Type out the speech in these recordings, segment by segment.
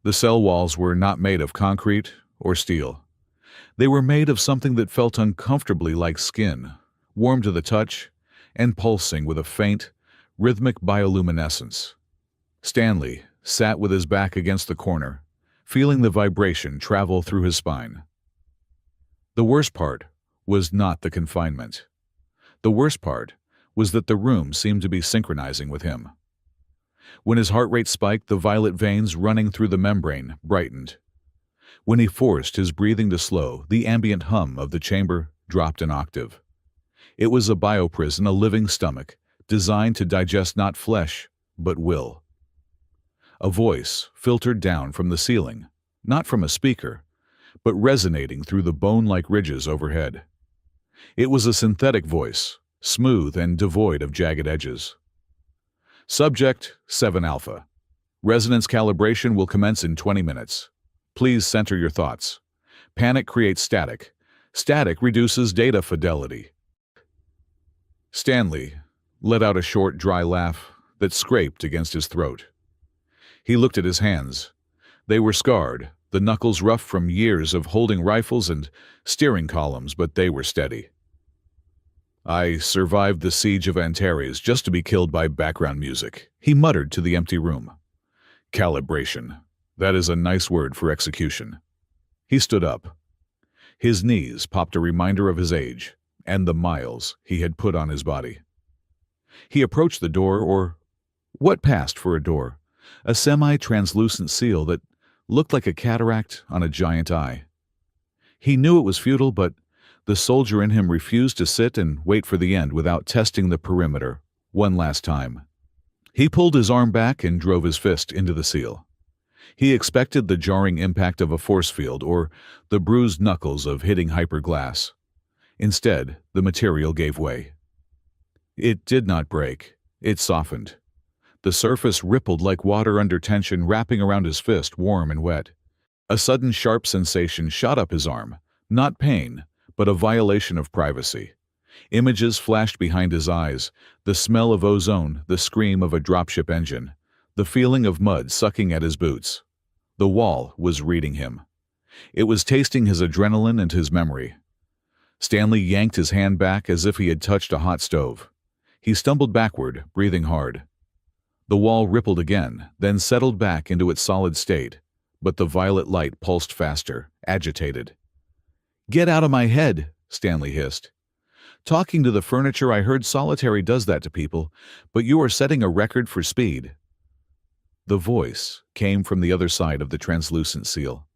The cell walls were not made of concrete or steel. They were made of something that felt uncomfortably like skin, warm to the touch, and pulsing with a faint, rhythmic bioluminescence. Stanley sat with his back against the corner, feeling the vibration travel through his spine. The worst part was not the confinement. The worst part was that the room seemed to be synchronizing with him. When his heart rate spiked, the violet veins running through the membrane brightened. When he forced his breathing to slow, the ambient hum of the chamber dropped an octave. It was a bioprism, a living stomach, designed to digest not flesh, but will. A voice filtered down from the ceiling, not from a speaker, but resonating through the bone-like ridges overhead. It was a synthetic voice, smooth and devoid of jagged edges. Subject 7 Alpha. Resonance calibration will commence in 20 minutes. Please center your thoughts. Panic creates static. Static reduces data fidelity. Stanley let out a short, dry laugh that scraped against his throat. He looked at his hands. They were scarred, the knuckles rough from years of holding rifles and steering columns, but they were steady. I survived the siege of Antares just to be killed by background music, he muttered to the empty room. Calibration. That is a nice word for execution. He stood up. His knees popped a reminder of his age and the miles he had put on his body. He approached the door, or what passed for a door, a semi-translucent seal that looked like a cataract on a giant eye. He knew it was futile, but the soldier in him refused to sit and wait for the end without testing the perimeter one last time. He pulled his arm back and drove his fist into the seal. He expected the jarring impact of a force field or the bruised knuckles of hitting hyperglass. Instead, the material gave way. It did not break. It softened. The surface rippled like water under tension, wrapping around his fist, warm and wet. A sudden sharp sensation shot up his arm, not pain, but a violation of privacy. Images flashed behind his eyes, the smell of ozone, the scream of a dropship engine, the feeling of mud sucking at his boots. The wall was reading him. It was tasting his adrenaline and his memory. Stanley yanked his hand back as if he had touched a hot stove. He stumbled backward, breathing hard. The wall rippled again, then settled back into its solid state, but the violet light pulsed faster, agitated. "Get out of my head," Stanley hissed. "Talking to the furniture, I heard solitary does that to people, but you are setting a record for speed." The voice came from the other side of the translucent seal.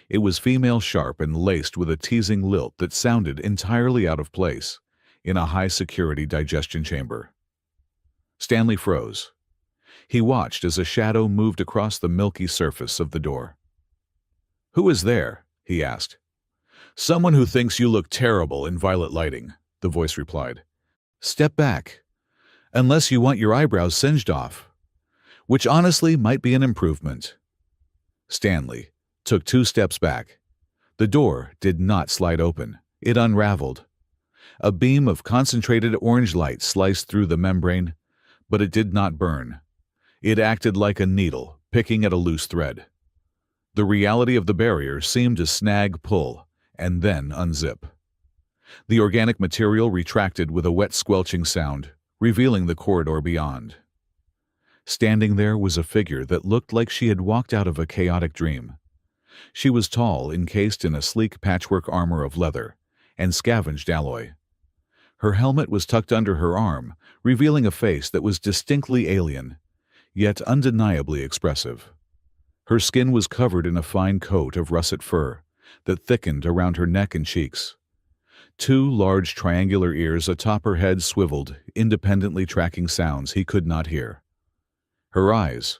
It was female, sharp, and laced with a teasing lilt that sounded entirely out of place in a high-security digestion chamber. Stanley froze. He watched as a shadow moved across the milky surface of the door. "Who is there?" he asked. "Someone who thinks you look terrible in violet lighting," the voice replied. "Step back. Unless you want your eyebrows singed off. Which honestly might be an improvement." Stanley took 2 steps back. The door did not slide open. It unraveled. A beam of concentrated orange light sliced through the membrane, but it did not burn. It acted like a needle, picking at a loose thread. The reality of the barrier seemed to snag, pull, and then unzip. The organic material retracted with a wet squelching sound, revealing the corridor beyond. Standing there was a figure that looked like she had walked out of a chaotic dream. She was tall, encased in a sleek patchwork armor of leather and scavenged alloy. Her helmet was tucked under her arm, revealing a face that was distinctly alien, yet undeniably expressive. Her skin was covered in a fine coat of russet fur that thickened around her neck and cheeks. 2 large triangular ears atop her head swiveled, independently tracking sounds he could not hear. Her eyes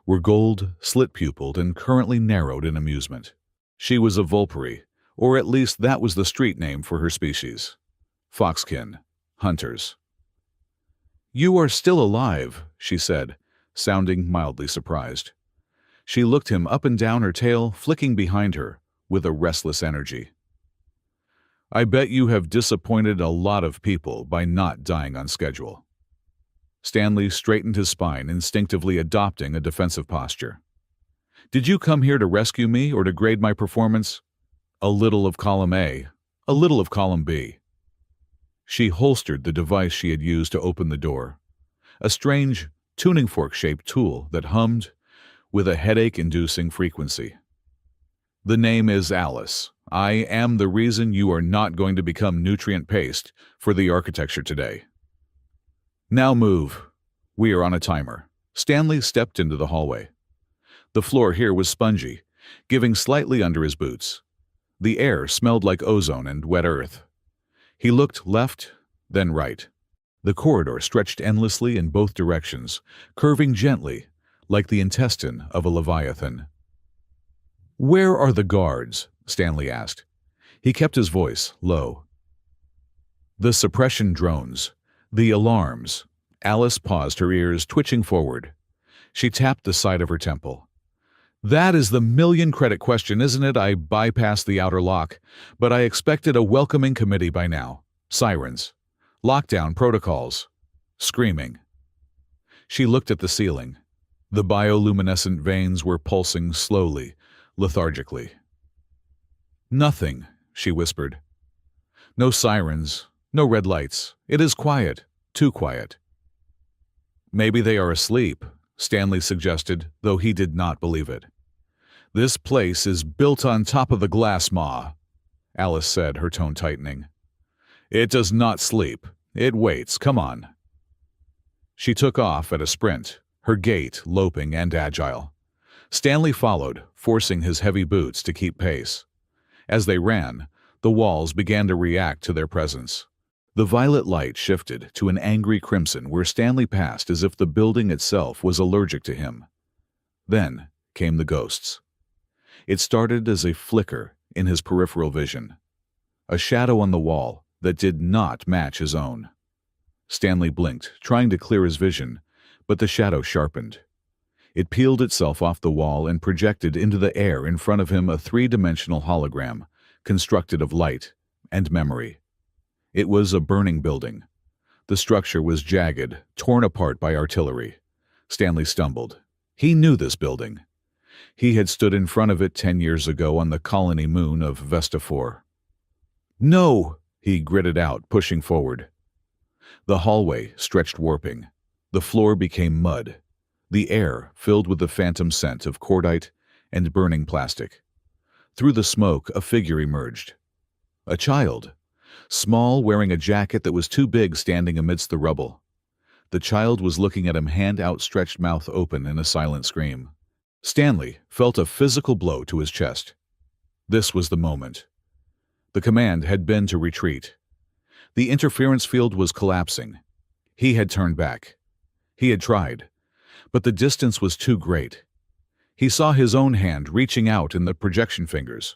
were gold, slit-pupiled, and currently narrowed in amusement. She was a vulpari, or at least that was the street name for her species. Foxkin, hunters. "You are still alive," she said, sounding mildly surprised. She looked him up and down, her tail flicking behind her with a restless energy. "I bet you have disappointed a lot of people by not dying on schedule." Stanley straightened his spine, instinctively adopting a defensive posture. Did you come here to rescue me or to grade my performance? A little of column A, a little of column B. She holstered the device she had used to open the door, a strange, tuning fork-shaped tool that hummed with a headache-inducing frequency. The name is Alice. I am the reason you are not going to become nutrient paste for the architecture today. Now move. We are on a timer. Stanley stepped into the hallway. The floor here was spongy, giving slightly under his boots. The air smelled like ozone and wet earth. He looked left, then right. The corridor stretched endlessly in both directions, curving gently, like the intestine of a leviathan. "Where are the guards?" Stanley asked. He kept his voice low. "The suppression drones. The alarms." Alice paused, her ears twitching forward. She tapped the side of her temple. "That is the million-credit question, isn't it? I bypassed the outer lock, but I expected a welcoming committee by now. Sirens. Lockdown protocols. Screaming." She looked at the ceiling. The bioluminescent veins were pulsing slowly, lethargically. "Nothing," she whispered. "No sirens, no red lights. It is quiet, too quiet." "Maybe they are asleep," Stanley suggested, though he did not believe it. "This place is built on top of the glass maw," Alice said, her tone tightening. "It does not sleep. It waits. Come on." She took off at a sprint, her gait loping and agile. Stanley followed, forcing his heavy boots to keep pace. As they ran, the walls began to react to their presence. The violet light shifted to an angry crimson where Stanley passed as if the building itself was allergic to him. Then came the ghosts. It started as a flicker in his peripheral vision, a shadow on the wall that did not match his own. Stanley blinked, trying to clear his vision, but the shadow sharpened. It peeled itself off the wall and projected into the air in front of him a three-dimensional hologram, constructed of light and memory. It was a burning building. The structure was jagged, torn apart by artillery. Stanley stumbled. He knew this building. He had stood in front of it 10 years ago on the colony moon of Vesta 4. "No!" he gritted out, pushing forward. The hallway stretched warping. The floor became mud. The air filled with the phantom scent of cordite and burning plastic. Through the smoke, a figure emerged. A child, small, wearing a jacket that was too big, standing amidst the rubble. The child was looking at him, hand outstretched, mouth open in a silent scream. Stanley felt a physical blow to his chest. This was the moment. The command had been to retreat. The interference field was collapsing. He had turned back. He had tried, but the distance was too great. He saw his own hand reaching out in the projection fingers,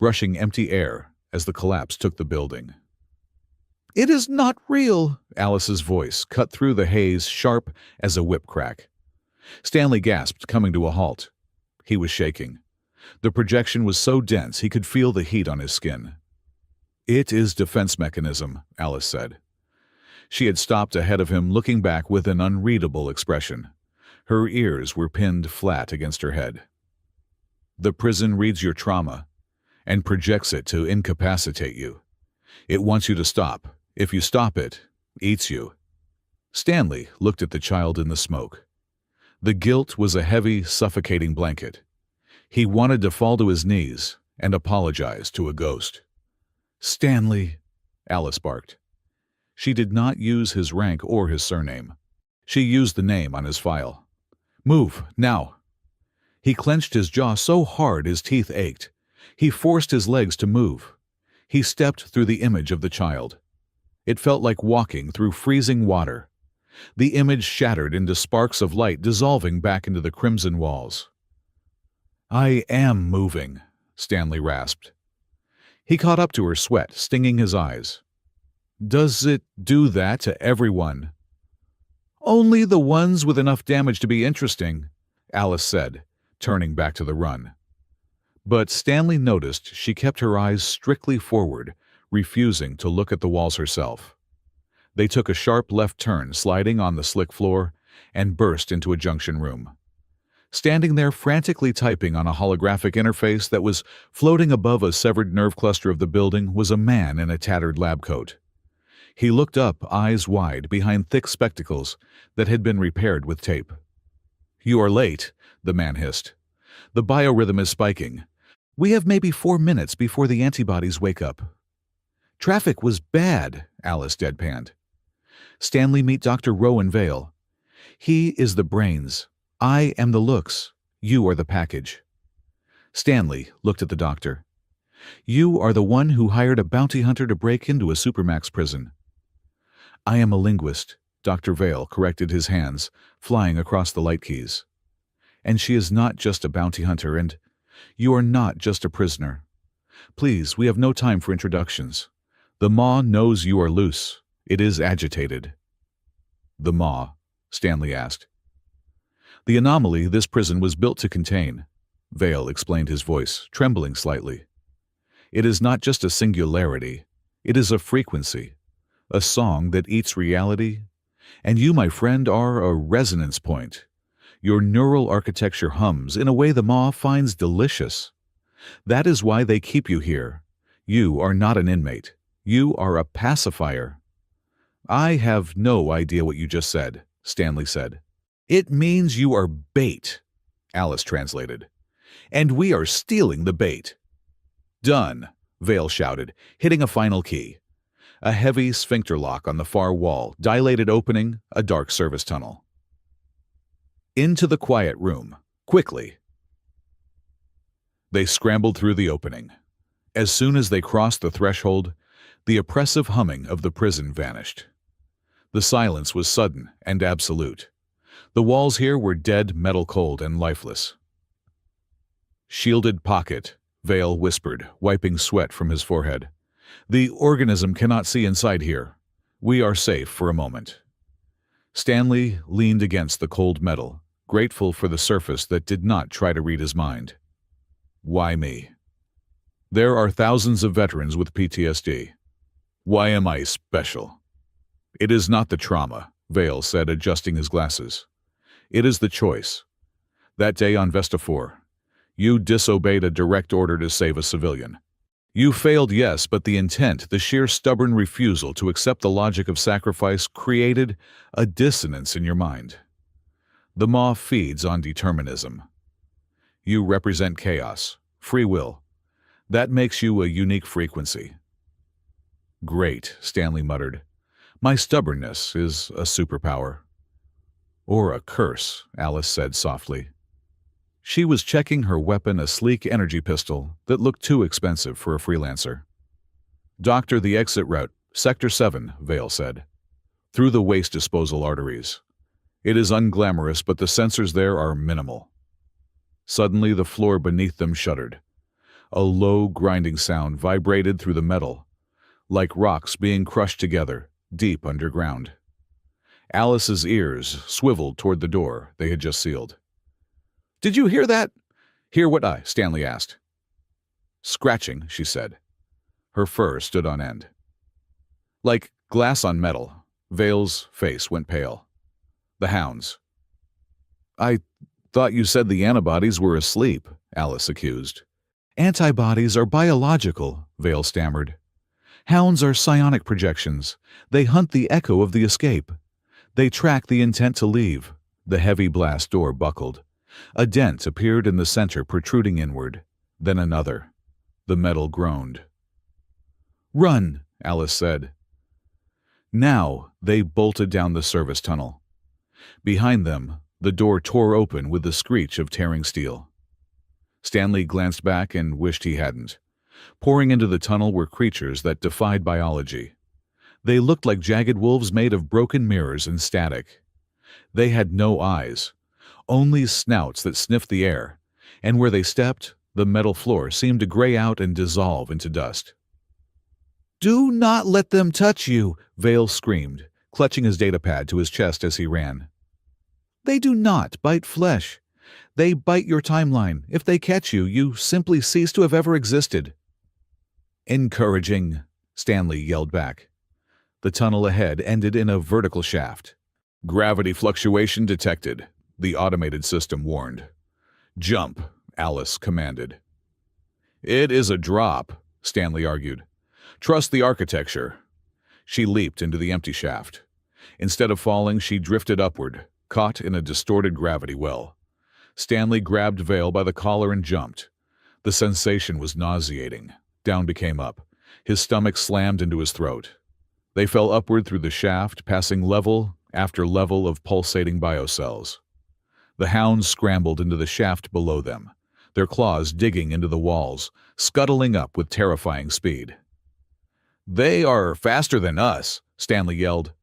brushing empty air as the collapse took the building. "It is not real," Alice's voice cut through the haze, sharp as a whip crack. Stanley gasped, coming to a halt. He was shaking. The projection was so dense he could feel the heat on his skin. "It is defense mechanism," Alice said. She had stopped ahead of him, looking back with an unreadable expression. Her ears were pinned flat against her head. "The prison reads your trauma and projects it to incapacitate you. It wants you to stop. If you stop it, eats you." Stanley looked at the child in the smoke. The guilt was a heavy, suffocating blanket. He wanted to fall to his knees and apologize to a ghost. "Stanley," Alice barked. She did not use his rank or his surname. She used the name on his file. "Move, now." He clenched his jaw so hard his teeth ached. He forced his legs to move. He stepped through the image of the child. It felt like walking through freezing water. The image shattered into sparks of light, dissolving back into the crimson walls. "I am moving," Stanley rasped. He caught up to her, sweat stinging his eyes. "Does it do that to everyone?" "Only the ones with enough damage to be interesting," Alice said, turning back to the run. But Stanley noticed she kept her eyes strictly forward, refusing to look at the walls herself. They took a sharp left turn, sliding on the slick floor, and burst into a junction room. Standing there frantically typing on a holographic interface that was floating above a severed nerve cluster of the building was a man in a tattered lab coat. He looked up, eyes wide, behind thick spectacles that had been repaired with tape. "You are late," the man hissed. "The biorhythm is spiking. We have maybe 4 minutes before the antibodies wake up." "Traffic was bad," Alice deadpanned. "Stanley, meet Dr. Rowan Vale. He is the brains. I am the looks. You are the package." Stanley looked at the doctor. "You are the one who hired a bounty hunter to break into a supermax prison." "I am a linguist," Dr. Vale corrected, his hands flying across the light keys. "And she is not just a bounty hunter, and you are not just a prisoner. Please, we have no time for introductions. The maw knows you are loose. It is agitated." "The maw?" Stanley asked. "The anomaly this prison was built to contain," Vale explained, his voice trembling slightly. "It is not just a singularity. It is a frequency, a song that eats reality. And you, my friend, are a resonance point. Your neural architecture hums in a way the maw finds delicious. That is why they keep you here. You are not an inmate. You are a pacifier." "I have no idea what you just said," Stanley said. "It means you are bait," Alice translated. "And we are stealing the bait." "Done," Vale shouted, hitting a final key. A heavy sphincter lock on the far wall, dilated opening, a dark service tunnel. "Into the quiet room, quickly." They scrambled through the opening. As soon as they crossed the threshold, the oppressive humming of the prison vanished. The silence was sudden and absolute. The walls here were dead, metal cold, and lifeless. "Shielded pocket," Vale whispered, wiping sweat from his forehead. "The organism cannot see inside here. We are safe for a moment." Stanley leaned against the cold metal, grateful for the surface that did not try to read his mind. "Why me? There are thousands of veterans with PTSD. Why am I special?" "It is not the trauma," Vale said, adjusting his glasses. "It is the choice. That day on Vesta 4, you disobeyed a direct order to save a civilian. You failed, yes, but the intent, the sheer stubborn refusal to accept the logic of sacrifice, created a dissonance in your mind. The maw feeds on determinism. You represent chaos, free will. That makes you a unique frequency." "Great," Stanley muttered. "My stubbornness is a superpower." "Or a curse," Alice said softly. She was checking her weapon, a sleek energy pistol that looked too expensive for a freelancer. "Doctor, the exit route, Sector 7, Vale said. Through the waste disposal arteries. It is unglamorous, but the sensors there are minimal." Suddenly the floor beneath them shuddered. A low, grinding sound vibrated through the metal, like rocks being crushed together, deep underground. Alice's ears swiveled toward the door they had just sealed. "Did you hear that?" "Hear what Stanley asked. "Scratching," she said. Her fur stood on end. "Like glass on metal." Vale's face went pale. "The hounds." "I thought you said the antibodies were asleep," Alice accused. "Antibodies are biological," Vale stammered. "Hounds are psionic projections. They hunt the echo of the escape. They track the intent to leave." The heavy blast door buckled. A dent appeared in the center, protruding inward. Then another. The metal groaned. "Run," Alice said. Now they bolted down the service tunnel. Behind them, the door tore open with the screech of tearing steel. Stanley glanced back and wished he hadn't. Pouring into the tunnel were creatures that defied biology. They looked like jagged wolves made of broken mirrors and static. They had no eyes, only snouts that sniffed the air, and where they stepped, the metal floor seemed to gray out and dissolve into dust. "Do not let them touch you," Vale screamed, clutching his datapad to his chest as he ran. "They do not bite flesh. They bite your timeline. If they catch you, you simply cease to have ever existed." "Encouraging," Stanley yelled back. The tunnel ahead ended in a vertical shaft. "Gravity fluctuation detected," the automated system warned. "Jump," Alice commanded. "It is a drop," Stanley argued. "Trust the architecture." She leaped into the empty shaft. Instead of falling, she drifted upward, caught in a distorted gravity well. Stanley grabbed Vale by the collar and jumped. The sensation was nauseating. Down became up. His stomach slammed into his throat. They fell upward through the shaft, passing level after level of pulsating biocells. The hounds scrambled into the shaft below them, their claws digging into the walls, scuttling up with terrifying speed. "They are faster than us," Stanley yelled.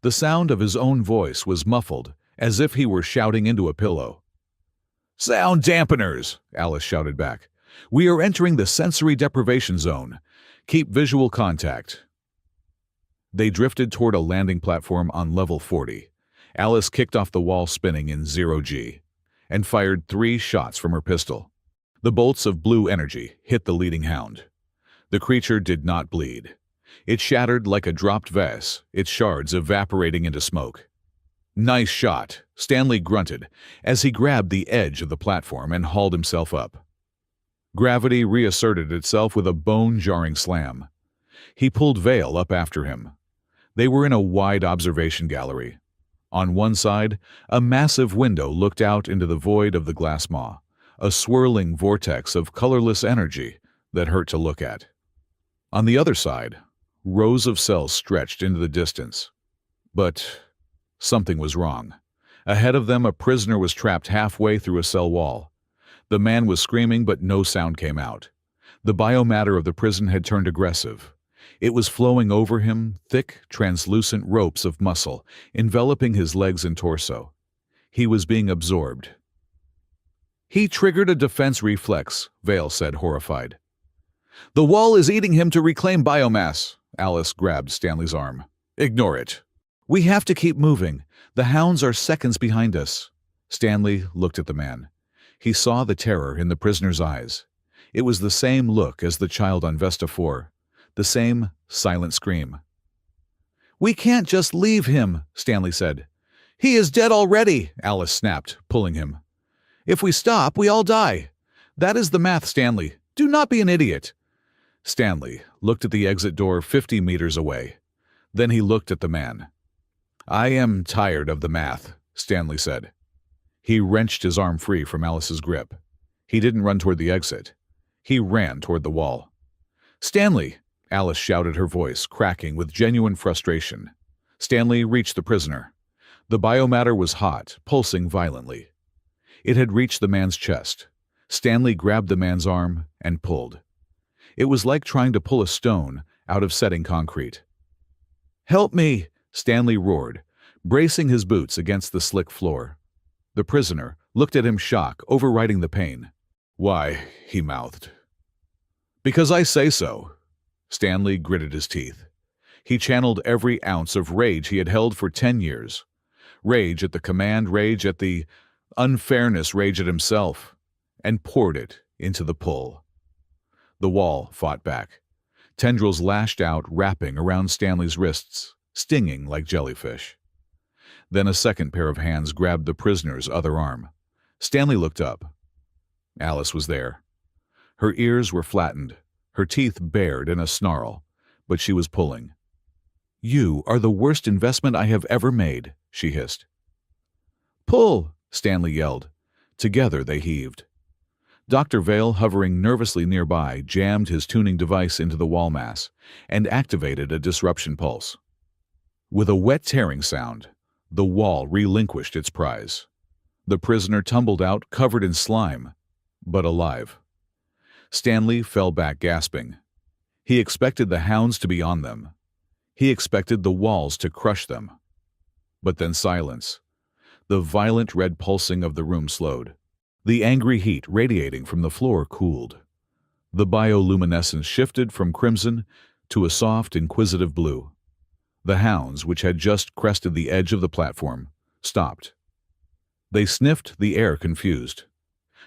The sound of his own voice was muffled, as if he were shouting into a pillow. "Sound dampeners," Alice shouted back. "We are entering the sensory deprivation zone. Keep visual contact." They drifted toward a landing platform on level 40. Alice kicked off the wall spinning in 0G and fired 3 shots from her pistol. The bolts of blue energy hit the leading hound. The creature did not bleed. It shattered like a dropped vase, its shards evaporating into smoke. "Nice shot," Stanley grunted as he grabbed the edge of the platform and hauled himself up. Gravity reasserted itself with a bone-jarring slam. He pulled Vale up after him. They were in a wide observation gallery. On one side, a massive window looked out into the void of the glass maw, a swirling vortex of colorless energy that hurt to look at. On the other side, rows of cells stretched into the distance. But something was wrong. Ahead of them, a prisoner was trapped halfway through a cell wall. The man was screaming, but no sound came out. The biomatter of the prison had turned aggressive. It was flowing over him, thick, translucent ropes of muscle, enveloping his legs and torso. He was being absorbed. "He triggered a defense reflex," Vale said, horrified. "The wall is eating him to reclaim biomass." Alice grabbed Stanley's arm. "Ignore it. We have to keep moving. The hounds are seconds behind us." Stanley looked at the man. He saw the terror in the prisoner's eyes. It was the same look as the child on Vesta 4. The same silent scream. "We can't just leave him," Stanley said. "He is dead already," Alice snapped, pulling him. "If we stop, we all die. That is the math, Stanley. Do not be an idiot." Stanley looked at the exit door 50 meters away. Then he looked at the man. "I am tired of the math," Stanley said. He wrenched his arm free from Alice's grip. He didn't run toward the exit. He ran toward the wall. "Stanley!" Alice shouted, her voice cracking with genuine frustration. Stanley reached the prisoner. The biomatter was hot, pulsing violently. It had reached the man's chest. Stanley grabbed the man's arm and pulled. It was like trying to pull a stone out of setting concrete. "Help me!" Stanley roared, bracing his boots against the slick floor. The prisoner looked at him, shock overriding the pain. "Why," he mouthed. "Because I say so." Stanley gritted his teeth. He channeled every ounce of rage he had held for 10 years. Rage at the command, rage at the unfairness, rage at himself, and poured it into the pull. The wall fought back. Tendrils lashed out, wrapping around Stanley's wrists, stinging like jellyfish. Then a second pair of hands grabbed the prisoner's other arm. Stanley looked up. Alice was there. Her ears were flattened, her teeth bared in a snarl, but she was pulling. "You are the worst investment I have ever made," she hissed. "Pull!" Stanley yelled. Together they heaved. Dr. Vale, hovering nervously nearby, jammed his tuning device into the wall mass and activated a disruption pulse. With a wet tearing sound, the wall relinquished its prize. The prisoner tumbled out, covered in slime, but alive. Stanley fell back, gasping. He expected the hounds to be on them. He expected the walls to crush them. But then silence. The violent red pulsing of the room slowed. The angry heat radiating from the floor cooled. The bioluminescence shifted from crimson to a soft, inquisitive blue. The hounds, which had just crested the edge of the platform, stopped. They sniffed the air, confused.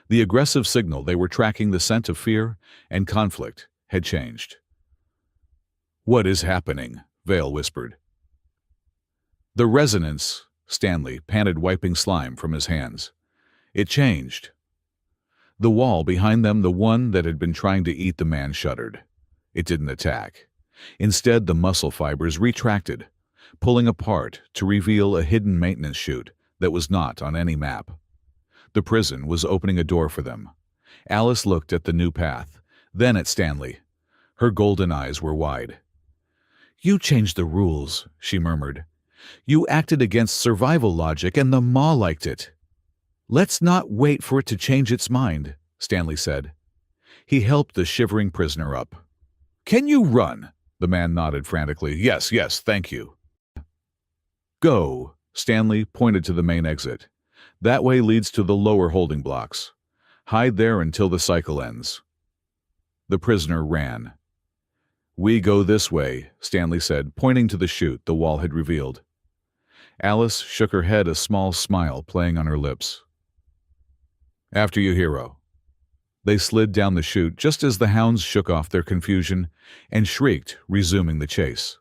The aggressive signal they were tracking, the scent of fear and conflict, had changed. "What is happening?" Vale whispered. "The resonance," Stanley panted, wiping slime from his hands. "It changed. The wall behind them, the one that had been trying to eat the man, shuddered. It didn't attack. Instead, the muscle fibers retracted, pulling apart to reveal a hidden maintenance chute that was not on any map. The prison was opening a door for them. Alice looked at the new path, then at Stanley. Her golden eyes were wide. "You changed the rules," she murmured. "You acted against survival logic, and the Maw liked it." "Let's not wait for it to change its mind," Stanley said. He helped the shivering prisoner up. "Can you run?" The man nodded frantically. Yes, thank you." "Go," Stanley pointed to the main exit. "That way leads to the lower holding blocks. Hide there until the cycle ends." The prisoner ran. "We go this way," Stanley said, pointing to the chute the wall had revealed. Alice shook her head, a small smile playing on her lips. "After you, hero." They slid down the chute just as the hounds shook off their confusion and shrieked, resuming the chase.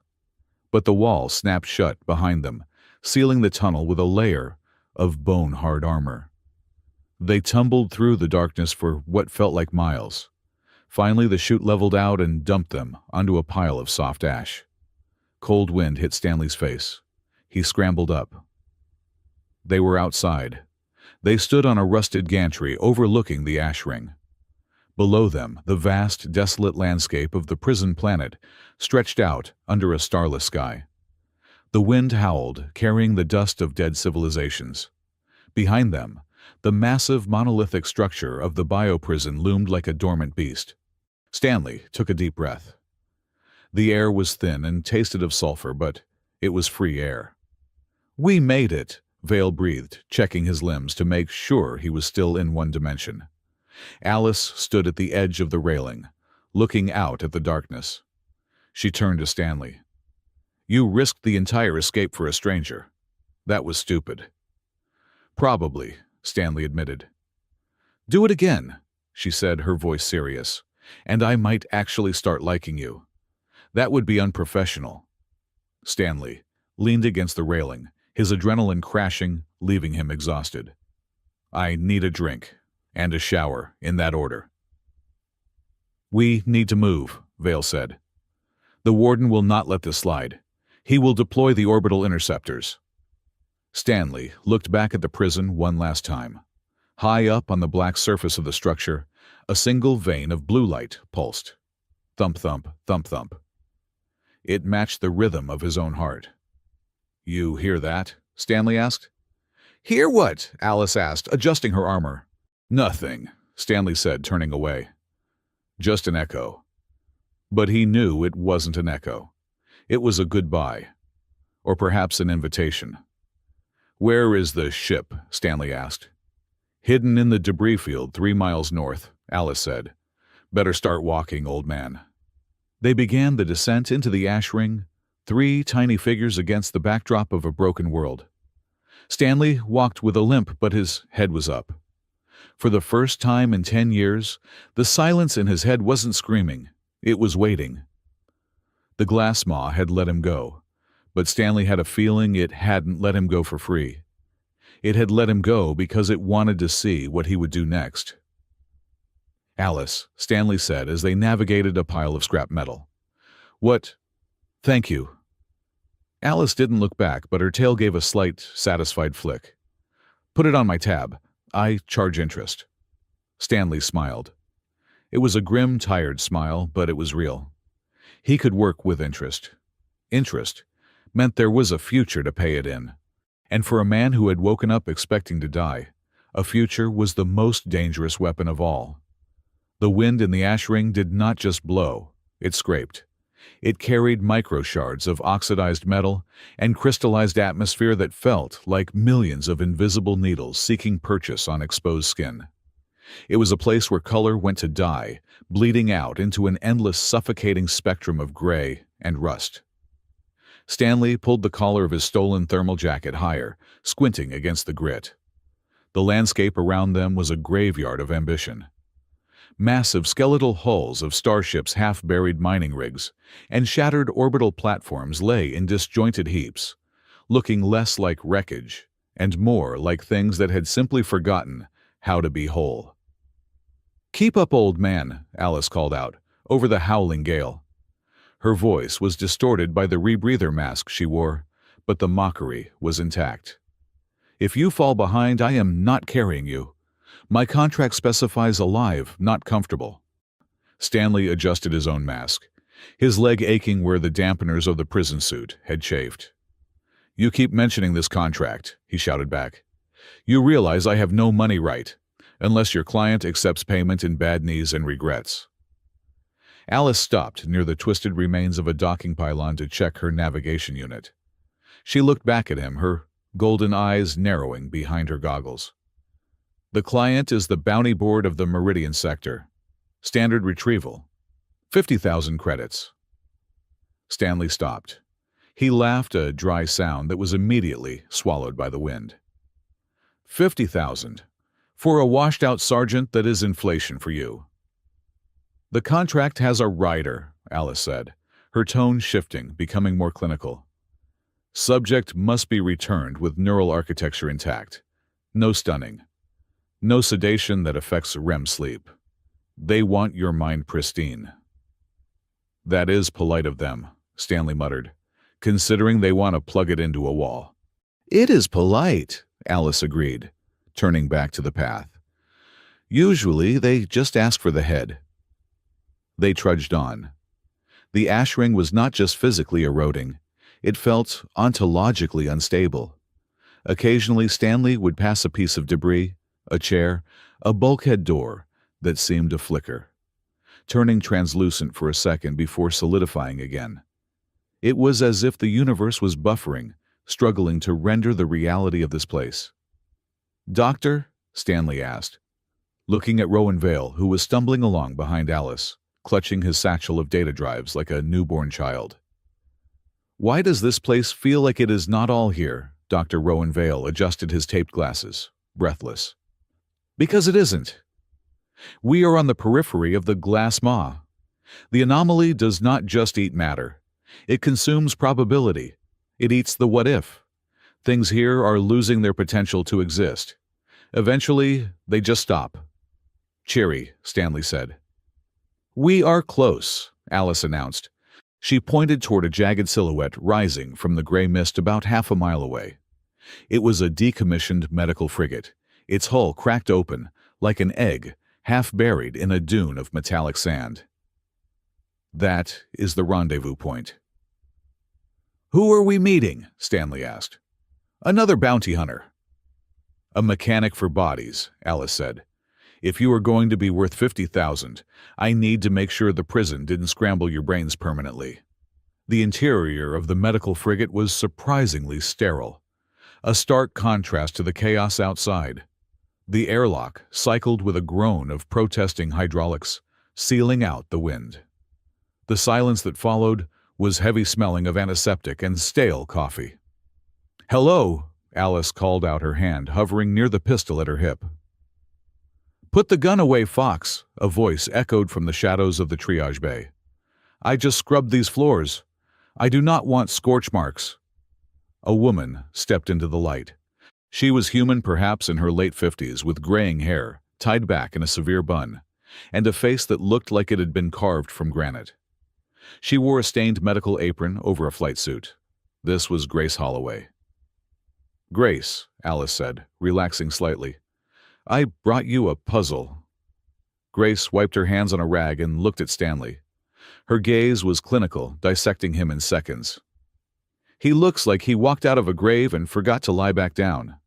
But the wall snapped shut behind them, sealing the tunnel with a layer of bone-hard armor. They tumbled through the darkness for what felt like miles. Finally, the chute leveled out and dumped them onto a pile of soft ash. Cold wind hit Stanley's face. He scrambled up. They were outside. They stood on a rusted gantry overlooking the ash ring. Below them, the vast, desolate landscape of the prison planet stretched out under a starless sky. The wind howled, carrying the dust of dead civilizations. Behind them, the massive monolithic structure of the bioprison loomed like a dormant beast. Stanley took a deep breath. The air was thin and tasted of sulfur, but it was free air. "We made it," Vale breathed, checking his limbs to make sure he was still in one dimension. Alice stood at the edge of the railing, looking out at the darkness. She turned to Stanley. "You risked the entire escape for a stranger. That was stupid." "Probably," Stanley admitted. "Do it again," she said, her voice serious, "and I might actually start liking you. That would be unprofessional." Stanley leaned against the railing, his adrenaline crashing, leaving him exhausted. "I need a drink. And a shower, in that order." "We need to move," Vale said. "The warden will not let this slide. He will deploy the orbital interceptors." Stanley looked back at the prison one last time. High up on the black surface of the structure, a single vein of blue light pulsed. Thump, thump, thump, thump. It matched the rhythm of his own heart. "You hear that?" Stanley asked. "Hear what?" Alice asked, adjusting her armor. "Nothing," Stanley said, turning away. "Just an echo." But he knew it wasn't an echo. It was a goodbye. Or perhaps an invitation. "Where is the ship?" Stanley asked. "Hidden in the debris field 3 miles north," Alice said. "Better start walking, old man." They began the descent into the ash ring, 3 tiny figures against the backdrop of a broken world. Stanley walked with a limp, but his head was up. For the first time in 10 years, the silence in his head wasn't screaming. It was waiting. The glass maw had let him go, but Stanley had a feeling it hadn't let him go for free. It had let him go because it wanted to see what he would do next. "Alice," Stanley said as they navigated a pile of scrap metal. "What?" "Thank you." Alice didn't look back, but her tail gave a slight, satisfied flick. "Put it on my tab. I charge interest." Stanley smiled. It was a grim, tired smile, but it was real. He could work with interest. Interest meant there was a future to pay it in. And for a man who had woken up expecting to die, a future was the most dangerous weapon of all. The wind in the ash ring did not just blow, it scraped. It carried microshards of oxidized metal and crystallized atmosphere that felt like millions of invisible needles seeking purchase on exposed skin. It was a place where color went to die, bleeding out into an endless suffocating spectrum of gray and rust. Stanley pulled the collar of his stolen thermal jacket higher, squinting against the grit. The landscape around them was a graveyard of ambition. Massive skeletal hulls of starships' half-buried mining rigs and shattered orbital platforms lay in disjointed heaps, looking less like wreckage and more like things that had simply forgotten how to be whole. "Keep up, old man," Alice called out, over the howling gale. Her voice was distorted by the rebreather mask she wore, but the mockery was intact. "If you fall behind, I am not carrying you. My contract specifies alive, not comfortable." Stanley adjusted his own mask, his leg aching where the dampeners of the prison suit had chafed. "You keep mentioning this contract," he shouted back. "You realize I have no money right, unless your client accepts payment in bad knees and regrets." Alice stopped near the twisted remains of a docking pylon to check her navigation unit. She looked back at him, her golden eyes narrowing behind her goggles. "The client is the bounty board of the Meridian sector. Standard retrieval. 50,000 credits." Stanley stopped. He laughed, a dry sound that was immediately swallowed by the wind. 50,000. For a washed-out sergeant, that is inflation for you. "The contract has a rider," Alice said, her tone shifting, becoming more clinical. "Subject must be returned with neural architecture intact. No stunning. No sedation that affects REM sleep. They want your mind pristine." "That is polite of them," Stanley muttered, "considering they want to plug it into a wall." "It is polite," Alice agreed, turning back to the path. "Usually they just ask for the head." They trudged on. The ash ring was not just physically eroding, it felt ontologically unstable. Occasionally Stanley would pass a piece of debris, a chair, a bulkhead door that seemed to flicker, turning translucent for a second before solidifying again. It was as if the universe was buffering, struggling to render the reality of this place. "Doctor?" Stanley asked, looking at Rowan Vale, who was stumbling along behind Alice, clutching his satchel of data drives like a newborn child. "Why does this place feel like it is not all here?" Dr. Rowan Vale adjusted his taped glasses, breathless. "Because it isn't. We are on the periphery of the glass maw. The anomaly does not just eat matter. It consumes probability. It eats the what-if. Things here are losing their potential to exist. Eventually, they just stop." "Cheery," Stanley said. "We are close," Alice announced. She pointed toward a jagged silhouette rising from the gray mist about half a mile away. It was a decommissioned medical frigate, its hull cracked open, like an egg, half buried in a dune of metallic sand. "That is the rendezvous point." "Who are we meeting?" Stanley asked. "Another bounty hunter." "A mechanic for bodies," Alice said. "If you are going to be worth 50,000, I need to make sure the prison didn't scramble your brains permanently." The interior of the medical frigate was surprisingly sterile, a stark contrast to the chaos outside. The airlock cycled with a groan of protesting hydraulics, sealing out the wind. The silence that followed was heavy smelling of antiseptic and stale coffee. "Hello," Alice called out, her hand hovering near the pistol at her hip. "Put the gun away, Fox," a voice echoed from the shadows of the triage bay. "I just scrubbed these floors. I do not want scorch marks." A woman stepped into the light. She was human, perhaps in her late 50s, with graying hair, tied back in a severe bun, and a face that looked like it had been carved from granite. She wore a stained medical apron over a flight suit. This was Grace Holloway. "Grace," Alice said, relaxing slightly, "I brought you a puzzle." Grace wiped her hands on a rag and looked at Stanley. Her gaze was clinical, dissecting him in seconds. "He looks like he walked out of a grave and forgot to lie back down."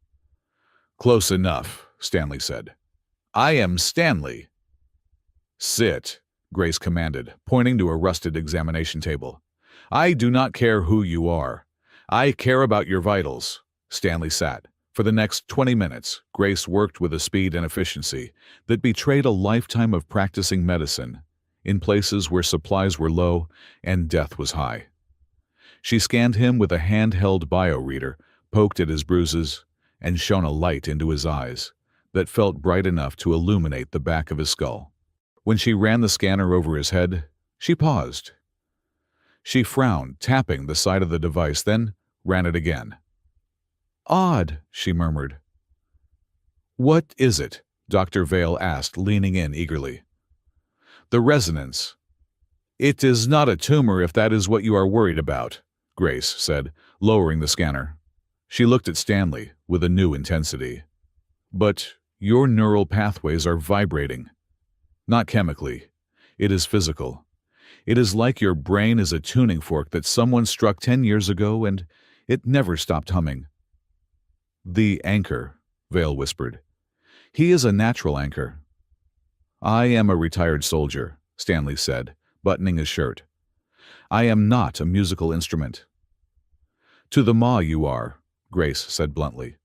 "Close enough," Stanley said. "I am Stanley." "Sit," Grace commanded, pointing to a rusted examination table. "I do not care who you are. I care about your vitals." Stanley sat. For the next 20 minutes, Grace worked with a speed and efficiency that betrayed a lifetime of practicing medicine in places where supplies were low and death was high. She scanned him with a handheld bioreader, poked at his bruises, and shone a light into his eyes that felt bright enough to illuminate the back of his skull. When she ran the scanner over his head, she paused. She frowned, tapping the side of the device, then ran it again. "Odd," she murmured. "What is it?" Dr. Vale asked, leaning in eagerly. The resonance. It is not a tumor if that is what you are worried about, Grace said, lowering the scanner. She looked at Stanley with a new intensity. But your neural pathways are vibrating. Not chemically. It is physical. It is like your brain is a tuning fork that someone struck 10 years ago and it never stopped humming. The anchor, Vale whispered. He is a natural anchor. I am a retired soldier, Stanley said, buttoning his shirt. I am not a musical instrument. To the maw you are, Grace said bluntly.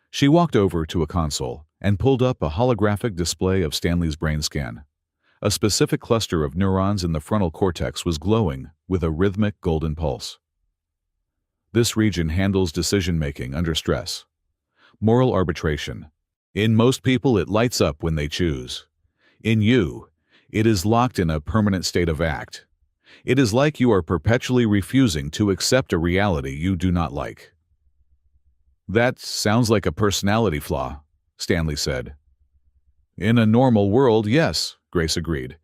She walked over to a console and pulled up a holographic display of Stanley's brain scan. A specific cluster of neurons in the frontal cortex was glowing with a rhythmic golden pulse. This region handles decision-making under stress. Moral arbitration. In most people, it lights up when they choose. In you, it is locked in a permanent state of act. It is like you are perpetually refusing to accept a reality you do not like. That sounds like a personality flaw, Stanley said. In a normal world, yes, Grace agreed.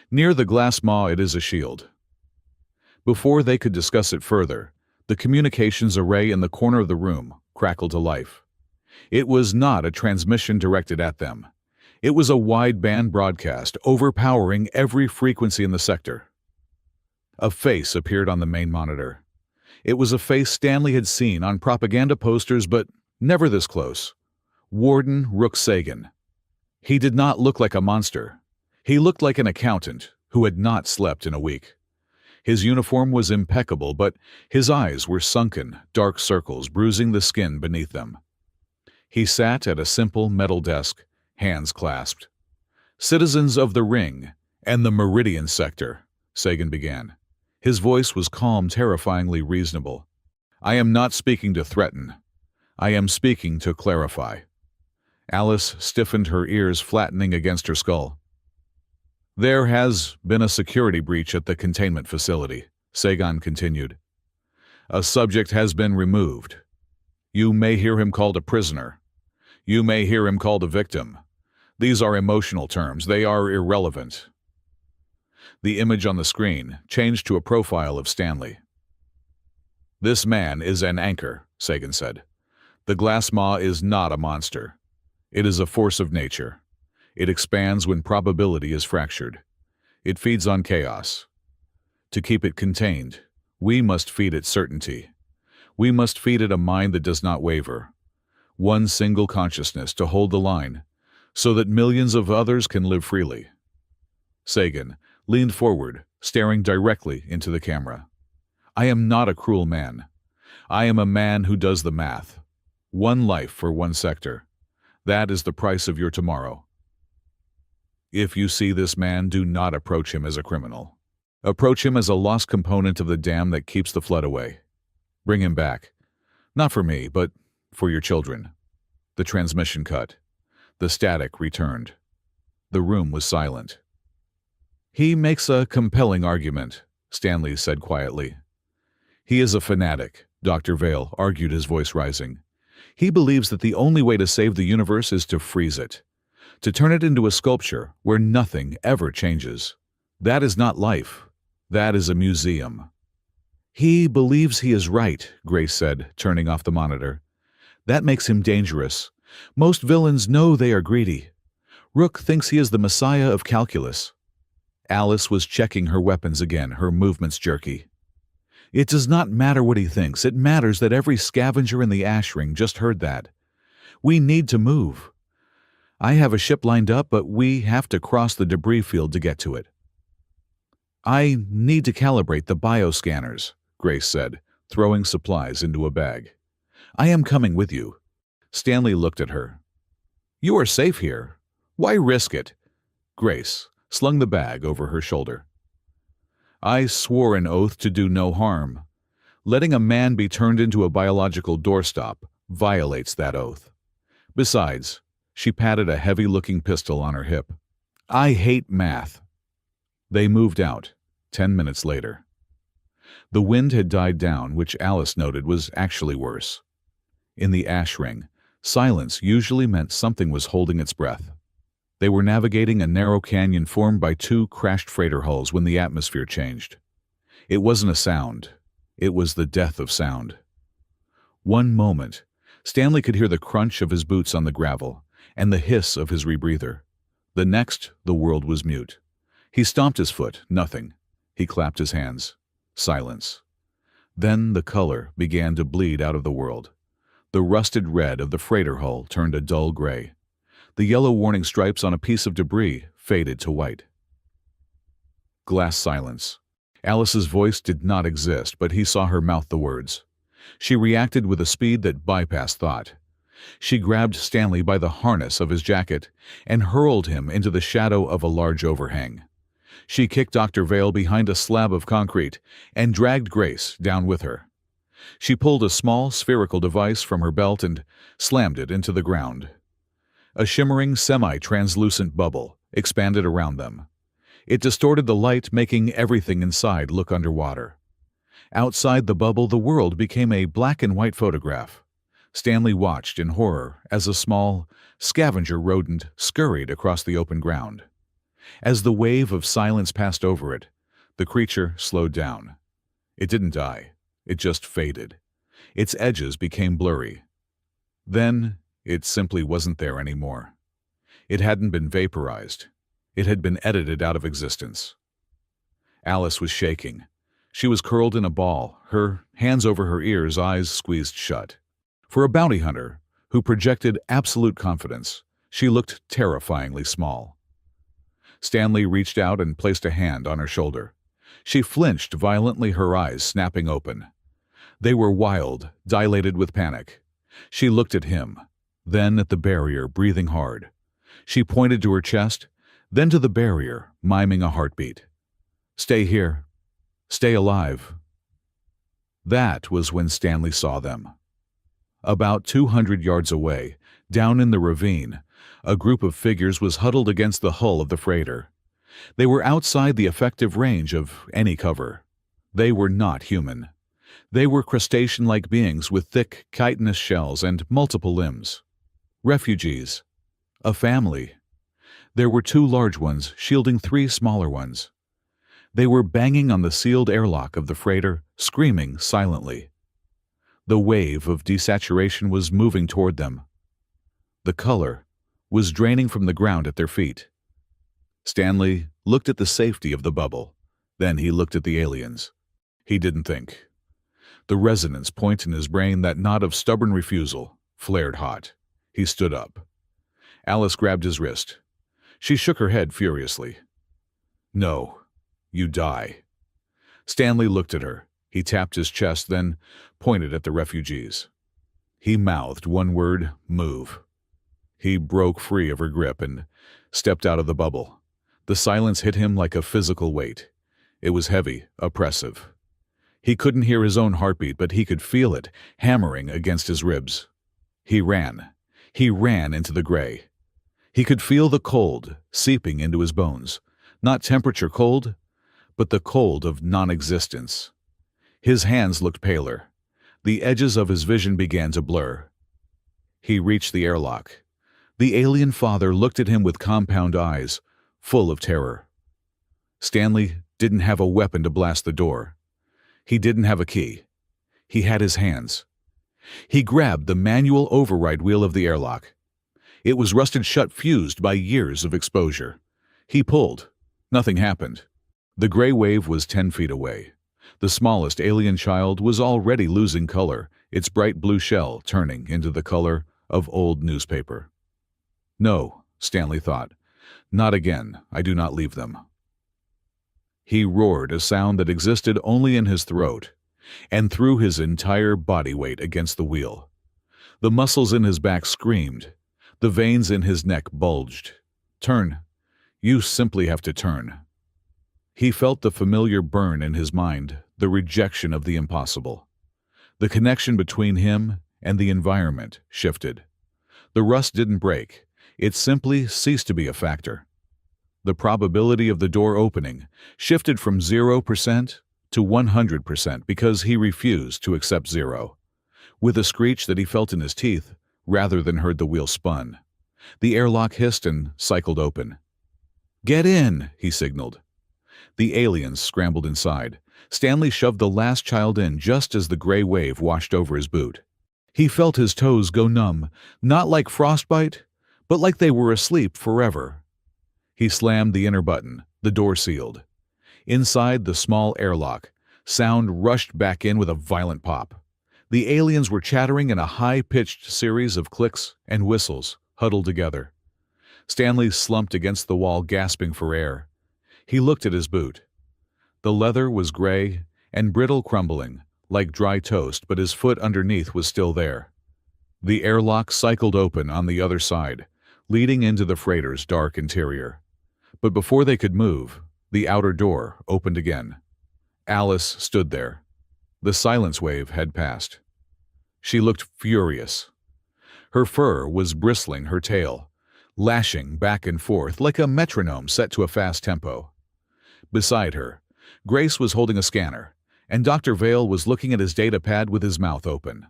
Near the glass maw, it is a shield. Before they could discuss it further, the communications array in the corner of the room crackled to life. It was not a transmission directed at them. It was a wideband broadcast overpowering every frequency in the sector. A face appeared on the main monitor. It was a face Stanley had seen on propaganda posters, but never this close. Warden Rook Sagan. He did not look like a monster. He looked like an accountant who had not slept in a week. His uniform was impeccable, but his eyes were sunken, dark circles bruising the skin beneath them. He sat at a simple metal desk, hands clasped. Citizens of the Ring and the Meridian Sector, Sagan began. His voice was calm, terrifyingly reasonable. I am not speaking to threaten. I am speaking to clarify. Alice stiffened, her ears flattening against her skull. There has been a security breach at the containment facility, Sagan continued. A subject has been removed. You may hear him called a prisoner. You may hear him called a victim. These are emotional terms. They are irrelevant. The image on the screen changed to a profile of Stanley. This man is an anchor, Sagan said. The glass maw is not a monster. It is a force of nature. It expands when probability is fractured. It feeds on chaos. To keep it contained, we must feed it certainty. We must feed it a mind that does not waver. One single consciousness to hold the line, so that millions of others can live freely. Sagan leaned forward, staring directly into the camera. I am not a cruel man. I am a man who does the math. One life for one sector. That is the price of your tomorrow. If you see this man, do not approach him as a criminal. Approach him as a lost component of the dam that keeps the flood away. Bring him back. Not for me, but for your children. The transmission cut. The static returned. The room was silent. He makes a compelling argument, Stanley said quietly. He is a fanatic, Dr. Vale argued, his voice rising. He believes that the only way to save the universe is to freeze it, to turn it into a sculpture where nothing ever changes. That is not life. That is a museum. He believes he is right, Grace said, turning off the monitor. That makes him dangerous. Most villains know they are greedy. Rook thinks he is the messiah of calculus. Alice was checking her weapons again, her movements jerky. It does not matter what he thinks. It matters that every scavenger in the ash ring just heard that. We need to move. I have a ship lined up, but we have to cross the debris field to get to it. I need to calibrate the bioscanners, Grace said, throwing supplies into a bag. I am coming with you. Stanley looked at her. You are safe here. Why risk it? Grace slung the bag over her shoulder. I swore an oath to do no harm. Letting a man be turned into a biological doorstop violates that oath. Besides, she patted a heavy-looking pistol on her hip. I hate math. They moved out, 10 minutes later. The wind had died down, which Alice noted was actually worse. In the ash ring, Silence usually meant something was holding its breath. They were navigating a narrow canyon formed by two crashed freighter hulls when the atmosphere changed. It wasn't a sound. It was the death of sound. One moment, Stanley could hear the crunch of his boots on the gravel and the hiss of his rebreather. The next, the world was mute. He stomped his foot, nothing. He clapped his hands. Silence. Then the color began to bleed out of the world. The rusted red of the freighter hull turned a dull gray. The yellow warning stripes on a piece of debris faded to white. Glass silence. Alice's voice did not exist, but he saw her mouth the words. She reacted with a speed that bypassed thought. She grabbed Stanley by the harness of his jacket and hurled him into the shadow of a large overhang. She kicked Dr. Vale behind a slab of concrete and dragged Grace down with her. She pulled a small spherical device from her belt and slammed it into the ground. A shimmering semi-translucent bubble expanded around them. It distorted the light, making everything inside look underwater. Outside the bubble, the world became a black and white photograph. Stanley watched in horror as a small, scavenger rodent scurried across the open ground. As the wave of silence passed over it, the creature slowed down. It didn't die. It just faded. Its edges became blurry. Then, it simply wasn't there anymore. It hadn't been vaporized. It had been edited out of existence. Alice was shaking. She was curled in a ball, her hands over her ears, eyes squeezed shut. For a bounty hunter who projected absolute confidence, she looked terrifyingly small. Stanley reached out and placed a hand on her shoulder. She flinched violently, her eyes snapping open. They were wild, dilated with panic. She looked at him, then at the barrier, breathing hard. She pointed to her chest, then to the barrier, miming a heartbeat. "Stay here. Stay alive." That was when Stanley saw them. About 200 yards away, down in the ravine, a group of figures was huddled against the hull of the freighter. They were outside the effective range of any cover. They were not human. They were crustacean-like beings with thick, chitinous shells and multiple limbs. Refugees. A family. There were 2 large ones shielding 3 smaller ones. They were banging on the sealed airlock of the freighter, screaming silently. The wave of desaturation was moving toward them. The color was draining from the ground at their feet. Stanley looked at the safety of the bubble. Then he looked at the aliens. He didn't think. The resonance point in his brain, that knot of stubborn refusal, flared hot. He stood up. Alice grabbed his wrist. She shook her head furiously. "No, you die." Stanley looked at her. He tapped his chest, then pointed at the refugees. He mouthed one word, "Move." He broke free of her grip and stepped out of the bubble. The silence hit him like a physical weight. It was heavy, oppressive. He couldn't hear his own heartbeat, but he could feel it hammering against his ribs. He ran. He ran into the gray. He could feel the cold seeping into his bones. Not temperature cold, but the cold of non-existence. His hands looked paler. The edges of his vision began to blur. He reached the airlock. The alien father looked at him with compound eyes, full of terror. Stanley didn't have a weapon to blast the door. He didn't have a key. He had his hands. He grabbed the manual override wheel of the airlock. It was rusted shut, fused by years of exposure. He pulled. Nothing happened. The gray wave was 10 feet away. The smallest alien child was already losing color, its bright blue shell turning into the color of old newspaper. "No," Stanley thought. "Not again. I do not leave them." He roared, a sound that existed only in his throat, and threw his entire body weight against the wheel. The muscles in his back screamed. The veins in his neck bulged. "Turn. You simply have to turn." He felt the familiar burn in his mind, the rejection of the impossible. The connection between him and the environment shifted. The rust didn't break. It simply ceased to be a factor. The probability of the door opening shifted from 0% to 100% because he refused to accept 0. With a screech that he felt in his teeth, rather than heard the wheel spun. The airlock hissed and cycled open. "Get in," he signaled. The aliens scrambled inside. Stanley shoved the last child in just as the gray wave washed over his boot. He felt his toes go numb, not like frostbite, but like they were asleep forever. He slammed the inner button, the door sealed. Inside the small airlock, sound rushed back in with a violent pop. The aliens were chattering in a high-pitched series of clicks and whistles, huddled together. Stanley slumped against the wall, gasping for air. He looked at his boot. The leather was gray and brittle, crumbling, like dry toast, but his foot underneath was still there. The airlock cycled open on the other side, leading into the freighter's dark interior. But before they could move, the outer door opened again. Alice stood there. The silence wave had passed. She looked furious. Her fur was bristling her tail, lashing back and forth like a metronome set to a fast tempo. Beside her, Grace was holding a scanner, and Dr. Vale was looking at his data pad with his mouth open.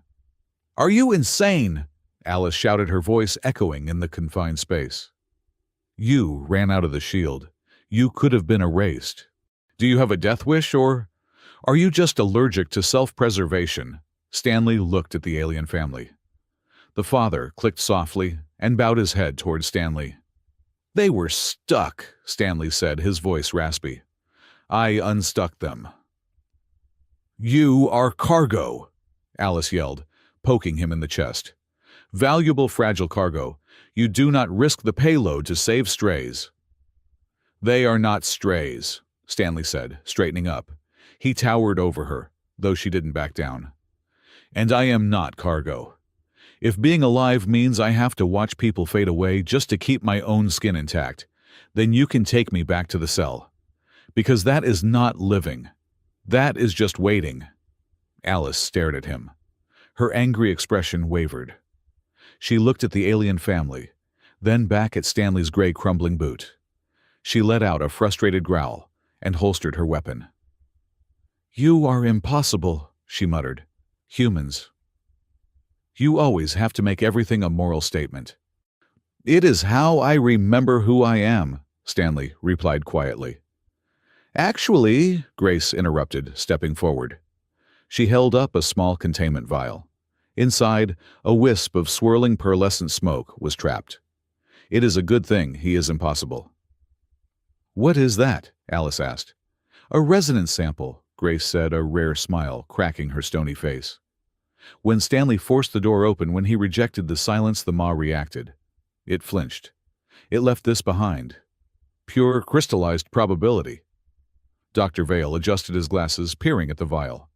"Are you insane?" Alice shouted, her voice echoing in the confined space. "You ran out of the shield. You could have been erased. Do you have a death wish, or are you just allergic to self-preservation?" Stanley looked at the alien family. The father clicked softly and bowed his head toward Stanley. "They were stuck," Stanley said, his voice raspy. "I unstuck them." "You are cargo," Alice yelled, poking him in the chest. "Valuable, fragile cargo. You do not risk the payload to save strays." "They are not strays," Stanley said, straightening up. He towered over her, though she didn't back down. "And I am not cargo. If being alive means I have to watch people fade away just to keep my own skin intact, then you can take me back to the cell. Because that is not living. That is just waiting." Alice stared at him. Her angry expression wavered. She looked at the alien family, then back at Stanley's gray, crumbling boot. She let out a frustrated growl and holstered her weapon. "You are impossible," she muttered. "Humans. You always have to make everything a moral statement." "It is how I remember who I am," Stanley replied quietly. "Actually," Grace interrupted, stepping forward. She held up a small containment vial. Inside, a wisp of swirling pearlescent smoke was trapped. "It is a good thing he is impossible." "What is that?" Alice asked. "A resonance sample," Grace said, a rare smile cracking her stony face. When Stanley forced the door open, when he rejected the silence, the maw reacted. It flinched. It left this behind. Pure crystallized probability. Dr. Vale adjusted his glasses, peering at the vial.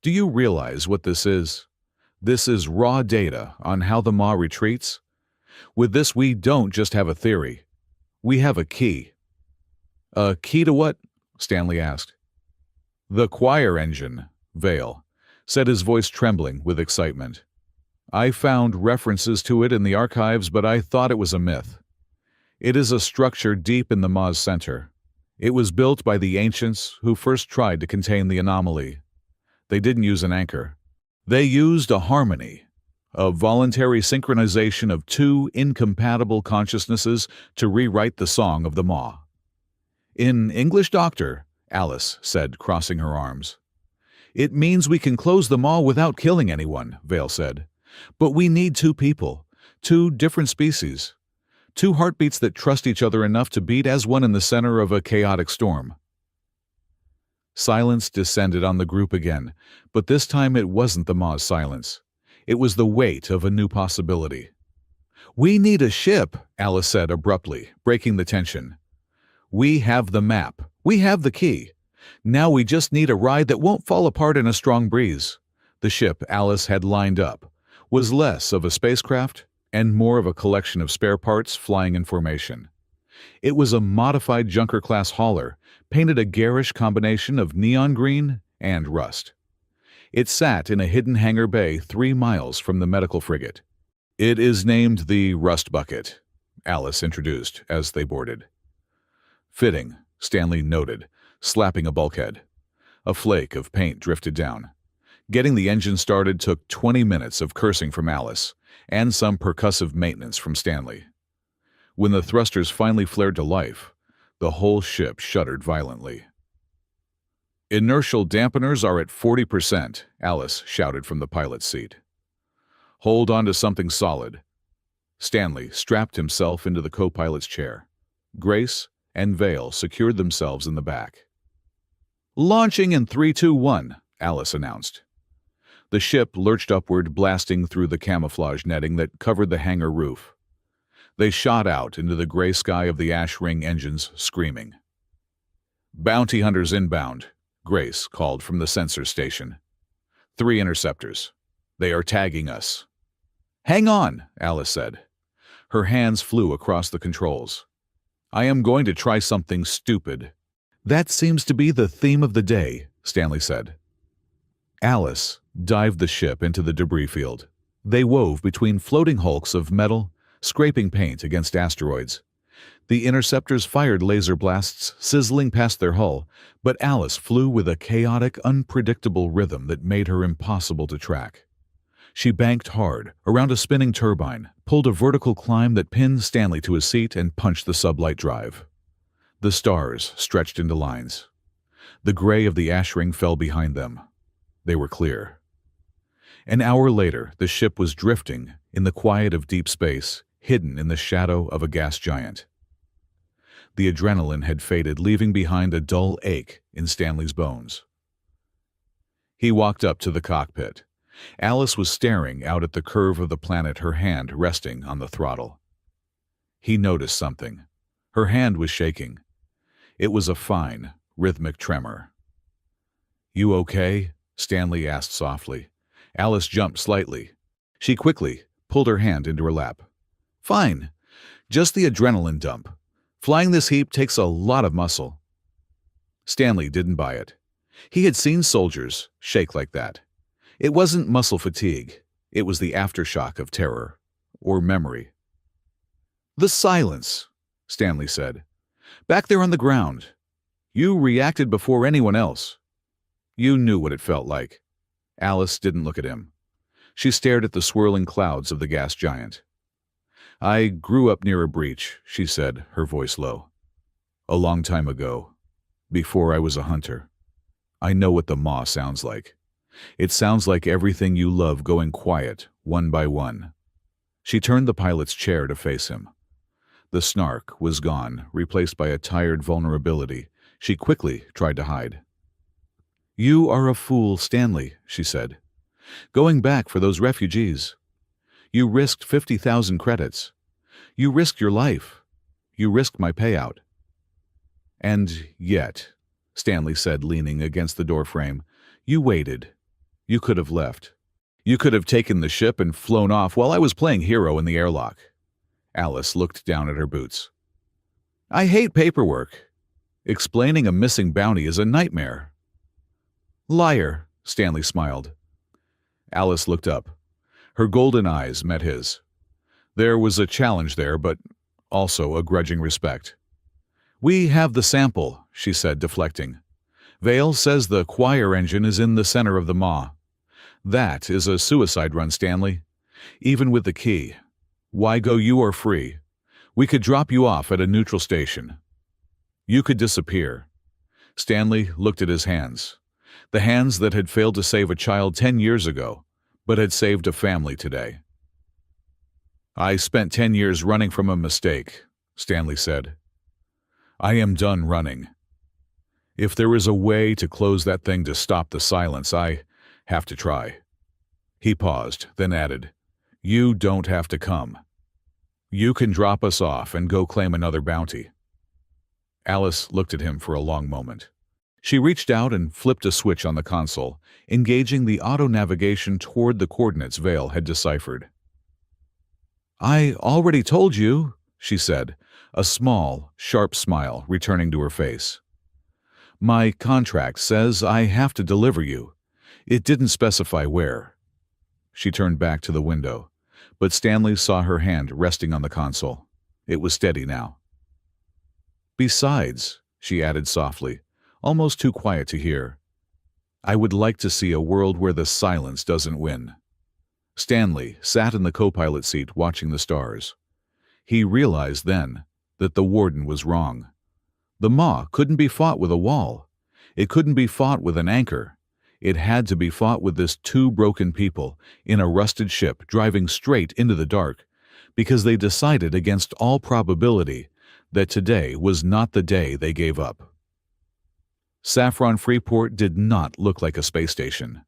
"Do you realize what this is? This is raw data on how the maw retreats. With this, we don't just have a theory. We have a key." "A key to what?" Stanley asked. "The choir engine," Vale said, his voice trembling with excitement. "I found references to it in the archives, but I thought it was a myth. It is a structure deep in the maw's center. It was built by the ancients who first tried to contain the anomaly. They didn't use an anchor. They used a harmony, a voluntary synchronization of two incompatible consciousnesses to rewrite the song of the maw." "In English, Doctor," Alice said, crossing her arms. "It means we can close the maw without killing anyone," Vale said. "But we need two people, two different species, two heartbeats that trust each other enough to beat as one in the center of a chaotic storm." Silence descended on the group again, but this time it wasn't the maw's silence. It was the weight of a new possibility. "We need a ship," Alice said abruptly, breaking the tension. "We have the map. We have the key. Now we just need a ride that won't fall apart in a strong breeze." The ship Alice had lined up was less of a spacecraft and more of a collection of spare parts flying in formation. It was a modified Junker-class hauler, painted a garish combination of neon green and rust. It sat in a hidden hangar bay 3 miles from the medical frigate. "It is named the Rust Bucket," Alice introduced as they boarded. "Fitting," Stanley noted, slapping a bulkhead. A flake of paint drifted down. Getting the engine started took 20 minutes of cursing from Alice, and some percussive maintenance from Stanley. When the thrusters finally flared to life, the whole ship shuddered violently. "Inertial dampeners are at 40%, Alice shouted from the pilot's seat. "Hold on to something solid." Stanley strapped himself into the co-pilot's chair. Grace and Vale secured themselves in the back. "Launching in 3, 2, 1, Alice announced. The ship lurched upward, blasting through the camouflage netting that covered the hangar roof. They shot out into the gray sky of the ash ring engines, screaming. "Bounty hunters inbound," Grace called from the sensor station. "3 interceptors. They are tagging us." "Hang on," Alice said. Her hands flew across the controls. "I am going to try something stupid." "That seems to be the theme of the day," Stanley said. Alice dived the ship into the debris field. They wove between floating hulks of metal, scraping paint against asteroids. The interceptors fired laser blasts, sizzling past their hull, but Alice flew with a chaotic, unpredictable rhythm that made her impossible to track. She banked hard around a spinning turbine, pulled a vertical climb that pinned Stanley to his seat, and punched the sublight drive. The stars stretched into lines. The gray of the ash ring fell behind them. They were clear. An hour later, the ship was drifting in the quiet of deep space, hidden in the shadow of a gas giant. The adrenaline had faded, leaving behind a dull ache in Stanley's bones. He walked up to the cockpit. Alice was staring out at the curve of the planet, her hand resting on the throttle. He noticed something. Her hand was shaking. It was a fine, rhythmic tremor. "You okay?" Stanley asked softly. Alice jumped slightly. She quickly pulled her hand into her lap. "Fine. Just the adrenaline dump. Flying this heap takes a lot of muscle." Stanley didn't buy it. He had seen soldiers shake like that. It wasn't muscle fatigue. It was the aftershock of terror or memory. "The silence," Stanley said. "Back there on the ground. You reacted before anyone else. You knew what it felt like." Alice didn't look at him. She stared at the swirling clouds of the gas giant. "I grew up near a breach," she said, her voice low. "A long time ago, before I was a hunter. I know what the maw sounds like. It sounds like everything you love going quiet, one by one." She turned the pilot's chair to face him. The snark was gone, replaced by a tired vulnerability she quickly tried to hide. "You are a fool, Stanley," she said. "Going back for those refugees. You risked 50,000 credits. You risked your life. You risked my payout." "And yet," Stanley said, leaning against the doorframe, "you waited. You could have left. You could have taken the ship and flown off while I was playing hero in the airlock." Alice looked down at her boots. "I hate paperwork. Explaining a missing bounty is a nightmare." "Liar," Stanley smiled. Alice looked up. Her golden eyes met his. There was a challenge there, but also a grudging respect. "We have the sample," she said, deflecting. "Vale says the choir engine is in the center of the maw. That is a suicide run, Stanley. Even with the key. Why go? You are free. We could drop you off at a neutral station. You could disappear." Stanley looked at his hands. The hands that had failed to save a child 10 years ago, but had saved a family today. "I spent 10 years running from a mistake," Stanley said. "I am done running. If there is a way to close that thing to stop the silence, I have to try." He paused, then added, "You don't have to come. You can drop us off and go claim another bounty." Alice looked at him for a long moment. She reached out and flipped a switch on the console, engaging the auto-navigation toward the coordinates Vale had deciphered. "I already told you," she said, a small, sharp smile returning to her face. "My contract says I have to deliver you. It didn't specify where." She turned back to the window, but Stanley saw her hand resting on the console. It was steady now. "Besides," she added softly, almost too quiet to hear, "I would like to see a world where the silence doesn't win." Stanley sat in the co-pilot seat watching the stars. He realized then that the warden was wrong. The maw couldn't be fought with a wall. It couldn't be fought with an anchor. It had to be fought with this two broken people in a rusted ship driving straight into the dark, because they decided against all probability that today was not the day they gave up. Saffron Freeport did not look like a space station.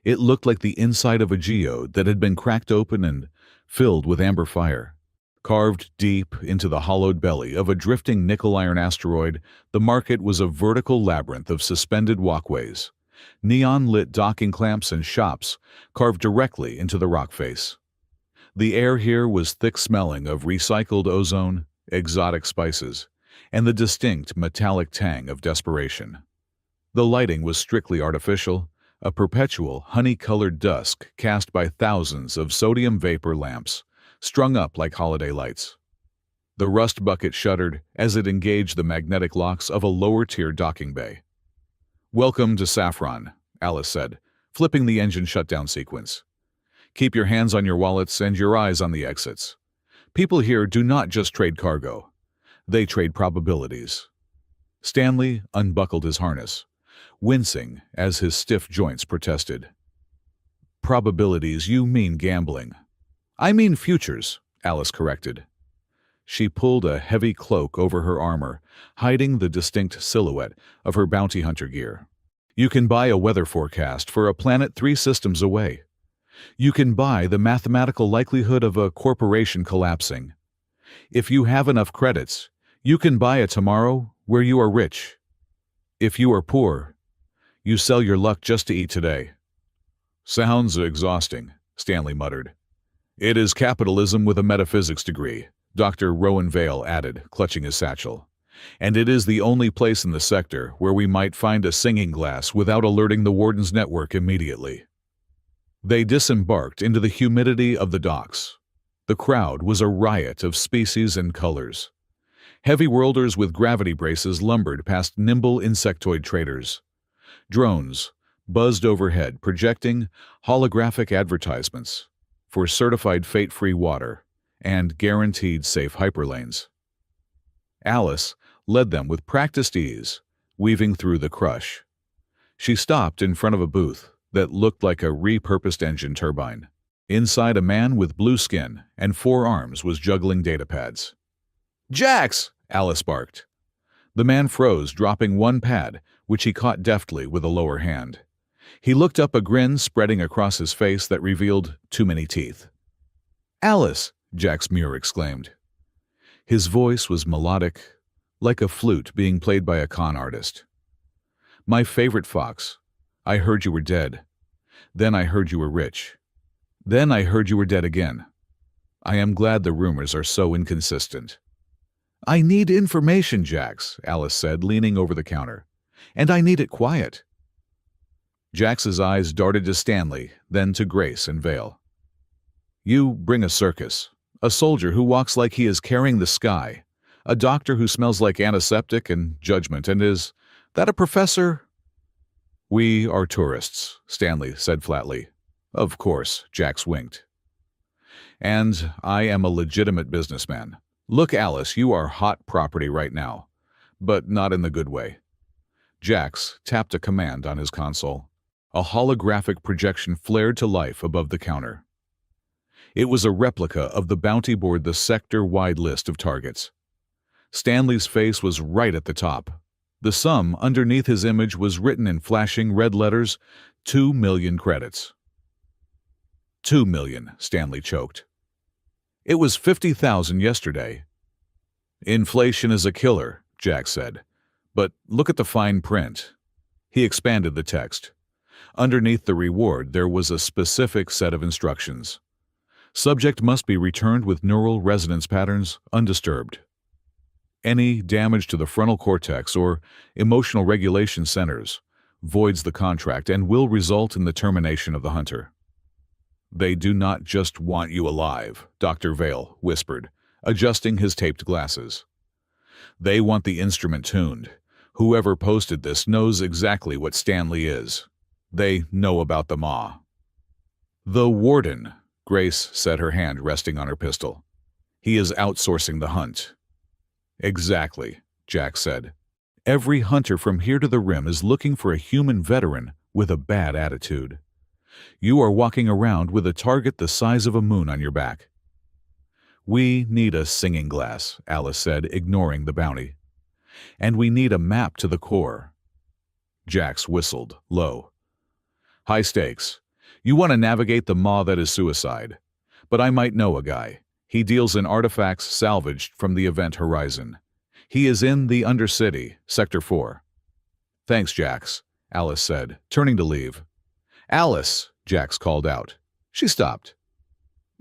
It looked like the inside of a geode that had been cracked open and filled with amber fire. Carved deep into the hollowed belly of a drifting nickel-iron asteroid, the market was a vertical labyrinth of suspended walkways, neon-lit docking clamps and shops carved directly into the rock face. The air here was thick-smelling of recycled ozone, exotic spices, and the distinct metallic tang of desperation. The lighting was strictly artificial, a perpetual honey-colored dusk cast by thousands of sodium vapor lamps, strung up like holiday lights. The rust bucket shuddered as it engaged the magnetic locks of a lower-tier docking bay. "Welcome to Saffron," Alice said, flipping the engine shutdown sequence. "Keep your hands on your wallets and your eyes on the exits. People here do not just trade cargo. They trade probabilities." Stanley unbuckled his harness, wincing as his stiff joints protested. "Probabilities, you mean gambling." "I mean futures," Alice corrected. She pulled a heavy cloak over her armor, hiding the distinct silhouette of her bounty hunter gear. "You can buy a weather forecast for a planet 3 systems away. You can buy the mathematical likelihood of a corporation collapsing. If you have enough credits, you can buy a tomorrow where you are rich. If you are poor, you sell your luck just to eat today." "Sounds exhausting," Stanley muttered. "It is capitalism with a metaphysics degree," Dr. Rowan Vale added, clutching his satchel. "And it is the only place in the sector where we might find a singing glass without alerting the warden's network immediately." They disembarked into the humidity of the docks. The crowd was a riot of species and colors. Heavy worlders with gravity braces lumbered past nimble insectoid traders. Drones buzzed overhead, projecting holographic advertisements for certified fate-free water and guaranteed safe hyperlanes. Alice led them with practiced ease, weaving through the crush. She stopped in front of a booth that looked like a repurposed engine turbine. Inside, a man with blue skin and 4 arms was juggling datapads. "Jax!" Alice barked. The man froze, dropping one pad, which he caught deftly with a lower hand. He looked up, a grin spreading across his face that revealed too many teeth. "Alice!" Jax Muir exclaimed. His voice was melodic, like a flute being played by a con artist. "My favorite fox. I heard you were dead. Then I heard you were rich. Then I heard you were dead again. I am glad the rumors are so inconsistent." "I need information, Jax," Alice said, leaning over the counter. "And I need it quiet." Jax's eyes darted to Stanley, then to Grace and Vale. "You bring a circus, a soldier who walks like he is carrying the sky, a doctor who smells like antiseptic and judgment, and is that a professor?" "We are tourists," Stanley said flatly. "Of course," Jax winked. "And I am a legitimate businessman. Look, Alice, you are hot property right now, but not in the good way." Jax tapped a command on his console. A holographic projection flared to life above the counter. It was a replica of the bounty board, the sector-wide list of targets. Stanley's face was right at the top. The sum underneath his image was written in flashing red letters: 2 million credits. 2 million, Stanley choked. "It was 50,000 yesterday." "Inflation is a killer," Jack said. "But look at the fine print." He expanded the text. Underneath the reward there was a specific set of instructions. Subject must be returned with neural resonance patterns undisturbed. Any damage to the frontal cortex or emotional regulation centers voids the contract and will result in the termination of the hunter. "They do not just want you alive," Dr. Vale whispered, adjusting his taped glasses. "They want the instrument tuned. Whoever posted this knows exactly what Stanley is. They know about the maw." "The warden," Grace said, her hand resting on her pistol. He is outsourcing the hunt. Exactly, Jack said. Every hunter from here to the rim is looking for a human veteran with a bad attitude. You are walking around with a target the size of a moon on your back. We need a singing glass, Alice said, ignoring the bounty. And we need a map to the core. Jax whistled, low. High stakes. You want to navigate the maw that is suicide. But I might know a guy. He deals in artifacts salvaged from the event horizon. He is in the Undercity, Sector 4. Thanks, Jax, Alice said, turning to leave. Alice, Jax called out. She stopped.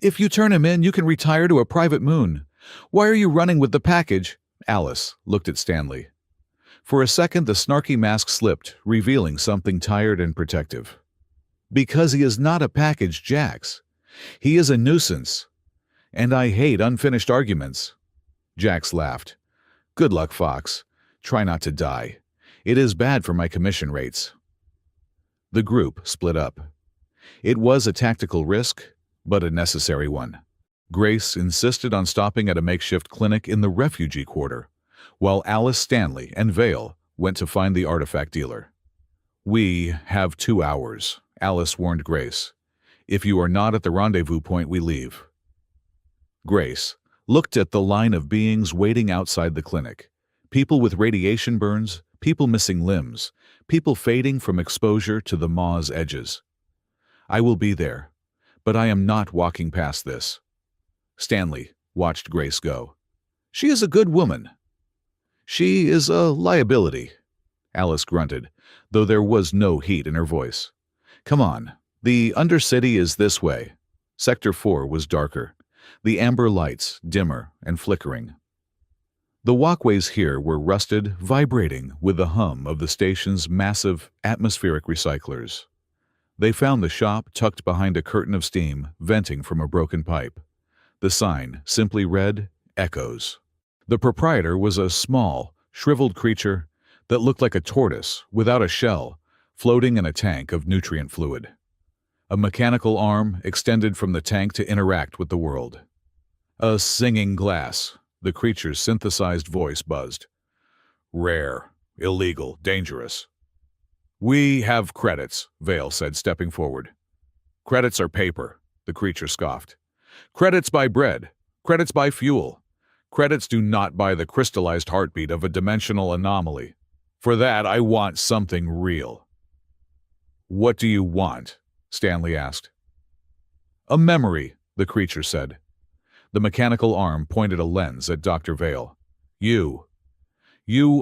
If you turn him in, you can retire to a private moon. Why are you running with the package? Alice looked at Stanley. For a second, the snarky mask slipped, revealing something tired and protective. Because he is not a package, Jax. He is a nuisance. And I hate unfinished arguments. Jax laughed. Good luck, Fox. Try not to die. It is bad for my commission rates. The group split up. It was a tactical risk, but a necessary one. Grace insisted on stopping at a makeshift clinic in the refugee quarter, while Alice, Stanley, and Vale went to find the artifact dealer. We have 2 hours, Alice warned Grace. If you are not at the rendezvous point, we leave. Grace looked at the line of beings waiting outside the clinic. People with radiation burns, people missing limbs, people fading from exposure to the maw's edges. I will be there, but I am not walking past this. Stanley watched Grace go. She is a good woman. She is a liability, Alice grunted, though there was no heat in her voice. Come on, the Undercity is this way. Sector 4 was darker, the amber lights dimmer and flickering. The walkways here were rusted, vibrating with the hum of the station's massive atmospheric recyclers. They found the shop tucked behind a curtain of steam venting from a broken pipe. The sign simply read, Echoes. The proprietor was a small, shriveled creature that looked like a tortoise without a shell, floating in a tank of nutrient fluid. A mechanical arm extended from the tank to interact with the world. A singing glass, the creature's synthesized voice buzzed. Rare, illegal, dangerous. We have credits, Vale said, stepping forward. Credits are paper, the creature scoffed. Credits buy bread. Credits buy fuel. Credits do not buy the crystallized heartbeat of a dimensional anomaly. For that, I want something real. What do you want? Stanley asked. A memory, the creature said. The mechanical arm pointed a lens at Dr. Vale. You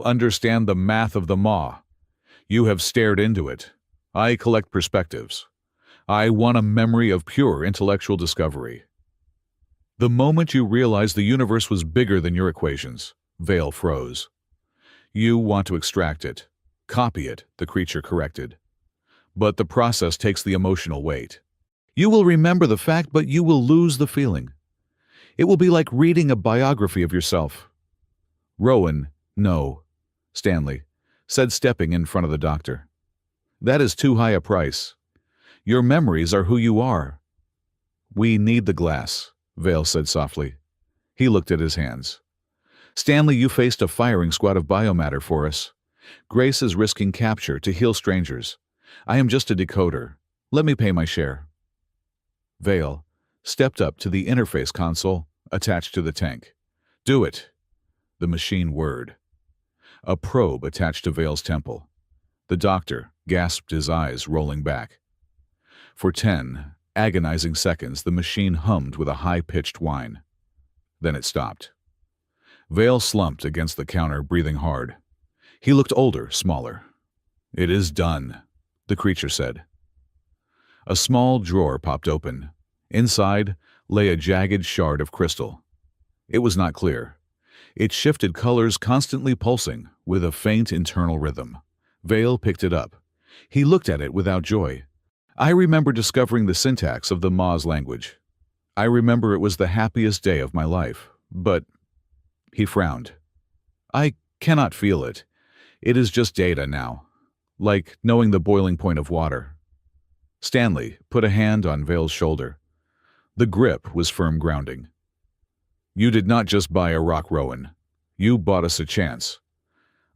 understand the math of the maw. You have stared into it. I collect perspectives. I want a memory of pure intellectual discovery. The moment you realized the universe was bigger than your equations, Vale froze. You want to extract it. Copy it, the creature corrected. But the process takes the emotional weight. You will remember the fact, but you will lose the feeling. It will be like reading a biography of yourself. Rowan, no, Stanley said, stepping in front of the doctor. That is too high a price. Your memories are who you are. We need the glass, Vale said softly. He looked at his hands. Stanley, you faced a firing squad of biomatter for us. Grace is risking capture to heal strangers. I am just a decoder. Let me pay my share. Vale stepped up to the interface console attached to the tank. Do it. The machine whirred. A probe attached to Vale's temple. The doctor gasped, his eyes rolling back. For 10 agonizing seconds, the machine hummed with a high-pitched whine. Then it stopped. Vale slumped against the counter, breathing hard. He looked older, smaller. It is done, the creature said. A small drawer popped open. Inside lay a jagged shard of crystal. It was not clear. It shifted colors, constantly pulsing, with a faint internal rhythm. Vale picked it up. He looked at it without joy. I remember discovering the syntax of the Maw's language. I remember it was the happiest day of my life, but... He frowned. I cannot feel it. It is just data now, like knowing the boiling point of water. Stanley put a hand on Vale's shoulder. The grip was firm grounding. "You did not just buy a rock, Rowan. You bought us a chance.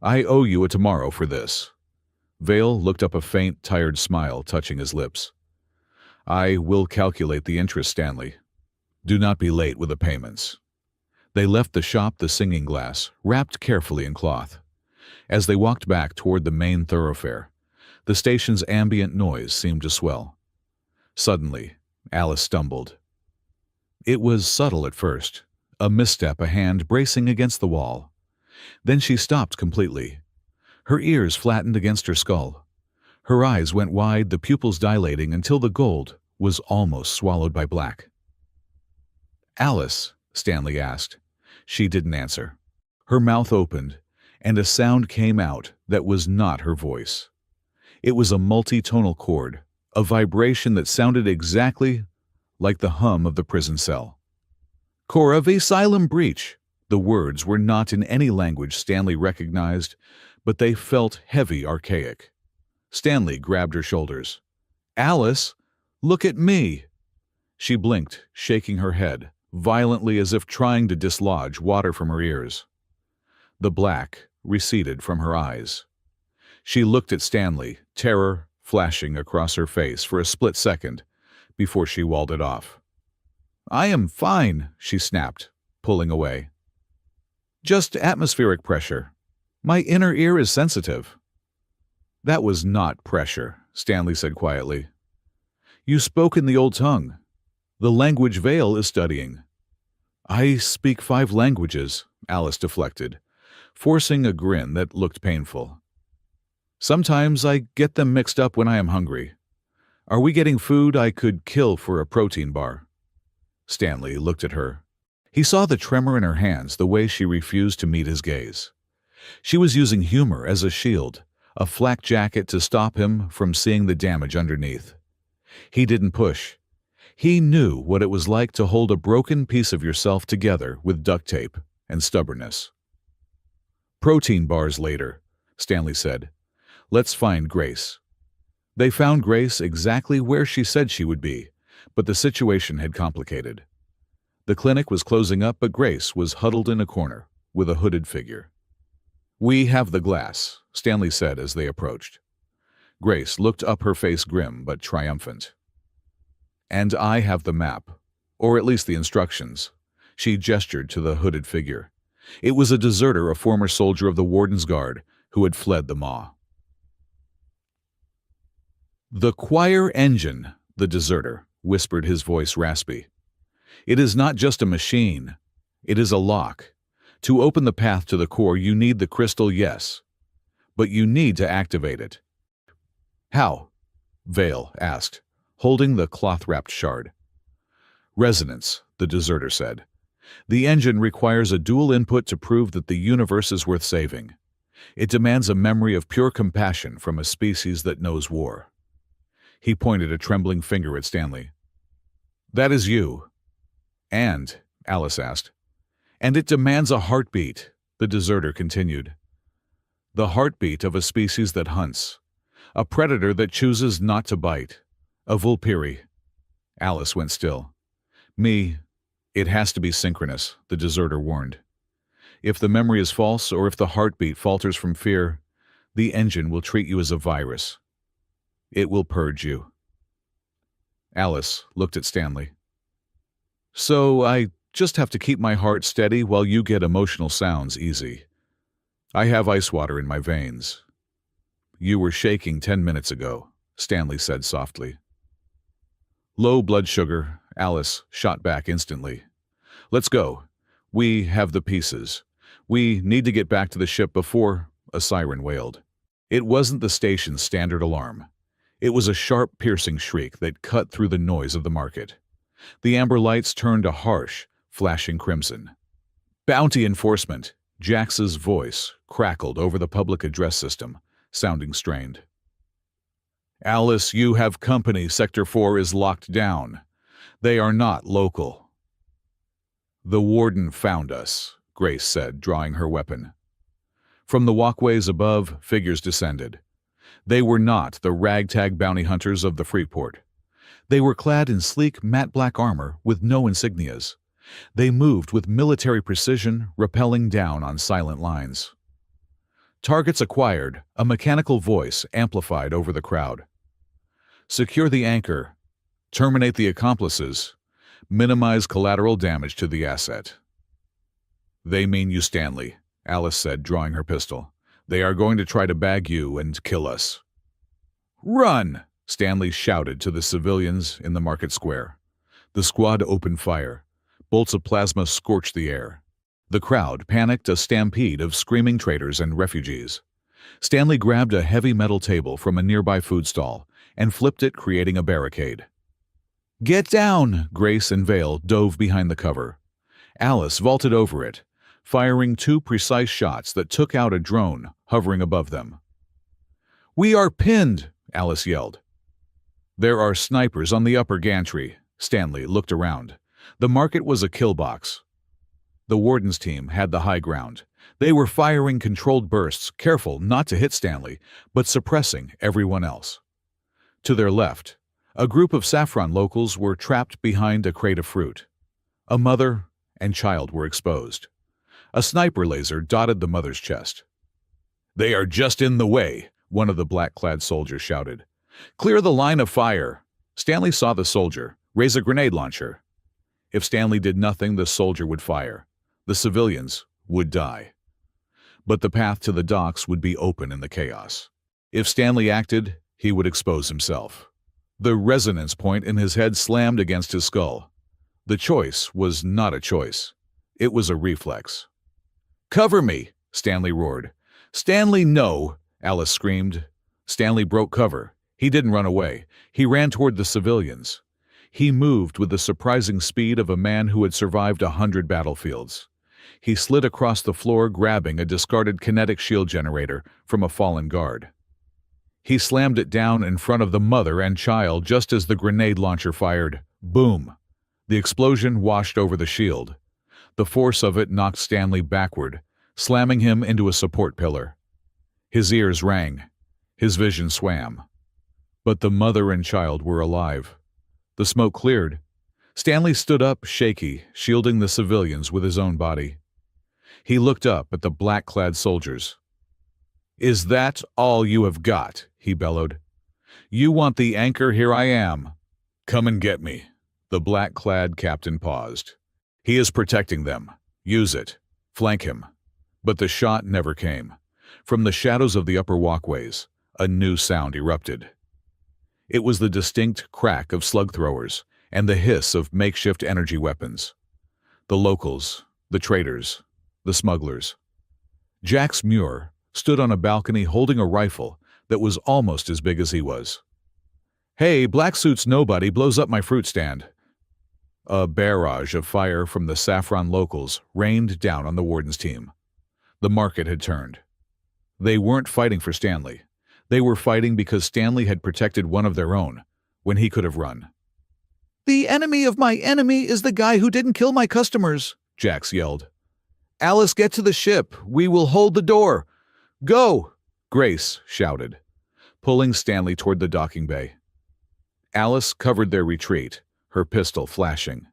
I owe you a tomorrow for this." Vale looked up, a faint, tired smile touching his lips. "I will calculate the interest, Stanley. Do not be late with the payments." They left the shop, the singing glass, wrapped carefully in cloth. As they walked back toward the main thoroughfare, the station's ambient noise seemed to swell. Suddenly, Alice stumbled. It was subtle at first, a misstep, a hand bracing against the wall. Then she stopped completely. Her ears flattened against her skull. Her eyes went wide, the pupils dilating until the gold was almost swallowed by black. "Alice?" Stanley asked. She didn't answer. Her mouth opened, and a sound came out that was not her voice. It was a multi-tonal chord, a vibration that sounded exactly like the hum of the prison cell. "Cora v. Asylum Breach." The words were not in any language Stanley recognized, but they felt heavy, archaic. Stanley grabbed her shoulders. "Alice, look at me!" She blinked, shaking her head, violently, as if trying to dislodge water from her ears. The black receded from her eyes. She looked at Stanley, terror flashing across her face for a split second before she walled it off. "I am fine," she snapped, pulling away. "Just atmospheric pressure. My inner ear is sensitive." "That was not pressure," Stanley said quietly. "You spoke in the old tongue, the language Vale is studying." "I speak 5 languages," Alice deflected, forcing a grin that looked painful. "Sometimes I get them mixed up when I am hungry. Are we getting food I could kill for a protein bar?" Stanley looked at her. He saw the tremor in her hands, the way she refused to meet his gaze. She was using humor as a shield, a flak jacket to stop him from seeing the damage underneath. He didn't push. He knew what it was like to hold a broken piece of yourself together with duct tape and stubbornness. "Protein bars later," Stanley said. "Let's find Grace." They found Grace exactly where she said she would be, but the situation had complicated. The clinic was closing up, but Grace was huddled in a corner with a hooded figure. "We have the glass," Stanley said as they approached. Grace looked up, her face grim but triumphant. "And I have the map, or at least the instructions." She gestured to the hooded figure. It was a deserter, a former soldier of the warden's guard who had fled the maw. "The choir engine," the deserter whispered, his voice raspy. "It is not just a machine. It is a lock. To open the path to the core, you need the crystal, yes. But you need to activate it." "How?" Vale asked, holding the cloth-wrapped shard. "Resonance," the deserter said. "The engine requires a dual input to prove that the universe is worth saving. It demands a memory of pure compassion from a species that knows war." He pointed a trembling finger at Stanley. "That is you." "And," Alice asked. "And it demands a heartbeat," the deserter continued. "The heartbeat of a species that hunts. A predator that chooses not to bite. A vulpiri." Alice went still. It has to be synchronous," the deserter warned. "If the memory is false, or if the heartbeat falters from fear, the engine will treat you as a virus. It will purge you." Alice looked at Stanley. "So I just have to keep my heart steady while you get emotional sounds easy. I have ice water in my veins." "You were shaking 10 minutes ago," Stanley said softly. "Low blood sugar," Alice shot back instantly. "Let's go. We have the pieces. We need to get back to the ship before—" A siren wailed. It wasn't the station's standard alarm. It was a sharp, piercing shriek that cut through the noise of the market. The amber lights turned to harsh, flashing crimson. "Bounty enforcement!" Jax's voice crackled over the public address system, sounding strained. "Alice, you have company. Sector 4 is locked down. They are not local." "The warden found us," Grace said, drawing her weapon. From the walkways above, figures descended. They were not the ragtag bounty hunters of the Freeport. They were clad in sleek, matte black armor with no insignias. They moved with military precision, rappelling down on silent lines. Targets acquired, a mechanical voice amplified over the crowd. Secure the anchor. Terminate the accomplices. Minimize collateral damage to the asset. They mean you, Stanley, Alice said, drawing her pistol. They are going to try to bag you and kill us. Run! Stanley shouted to the civilians in the market square. The squad opened fire. Bolts of plasma scorched the air. The crowd panicked, a stampede of screaming traders and refugees. Stanley grabbed a heavy metal table from a nearby food stall and flipped it, creating a barricade. Get down! Grace and Vale dove behind the cover. Alice vaulted over it, firing 2 precise shots that took out a drone hovering above them. We are pinned! Alice yelled. There are snipers on the upper gantry. Stanley looked around. The market was a kill box. The warden's team had the high ground. They were firing controlled bursts, careful not to hit Stanley, but suppressing everyone else. To their left, a group of Saffron locals were trapped behind a crate of fruit. A mother and child were exposed. A sniper laser dotted the mother's chest. They are just in the way, one of the black-clad soldiers shouted. Clear the line of fire! Stanley saw the soldier raise a grenade launcher. If Stanley did nothing, the soldier would fire. The civilians would die. But the path to the docks would be open in the chaos. If Stanley acted, he would expose himself. The resonance point in his head slammed against his skull. The choice was not a choice. It was a reflex. Cover me! Stanley roared. Stanley, no! Alice screamed. Stanley broke cover. He didn't run away. He ran toward the civilians. He moved with the surprising speed of a man who had survived 100 battlefields. He slid across the floor, grabbing a discarded kinetic shield generator from a fallen guard. He slammed it down in front of the mother and child just as the grenade launcher fired. Boom! The explosion washed over the shield. The force of it knocked Stanley backward, slamming him into a support pillar. His ears rang. His vision swam. But the mother and child were alive. The smoke cleared. Stanley stood up, shaky, shielding the civilians with his own body. He looked up at the black-clad soldiers. Is that all you have got? He bellowed. You want the anchor? Here I am. Come and get me. The black-clad captain paused. He is protecting them. Use it. Flank him. But the shot never came. From the shadows of the upper walkways, a new sound erupted. It was the distinct crack of slug throwers and the hiss of makeshift energy weapons. The locals, the traders, the smugglers. Jax Muir stood on a balcony holding a rifle that was almost as big as he was. Hey, black suits nobody blows up my fruit stand. A barrage of fire from the Saffron locals rained down on the warden's team. The market had turned. They weren't fighting for Stanley. They were fighting because Stanley had protected one of their own when he could have run. The enemy of my enemy is the guy who didn't kill my customers, Jax yelled. Alice, get to the ship. We will hold the door. Go! Grace shouted, pulling Stanley toward the docking bay. Alice covered their retreat, her pistol flashing.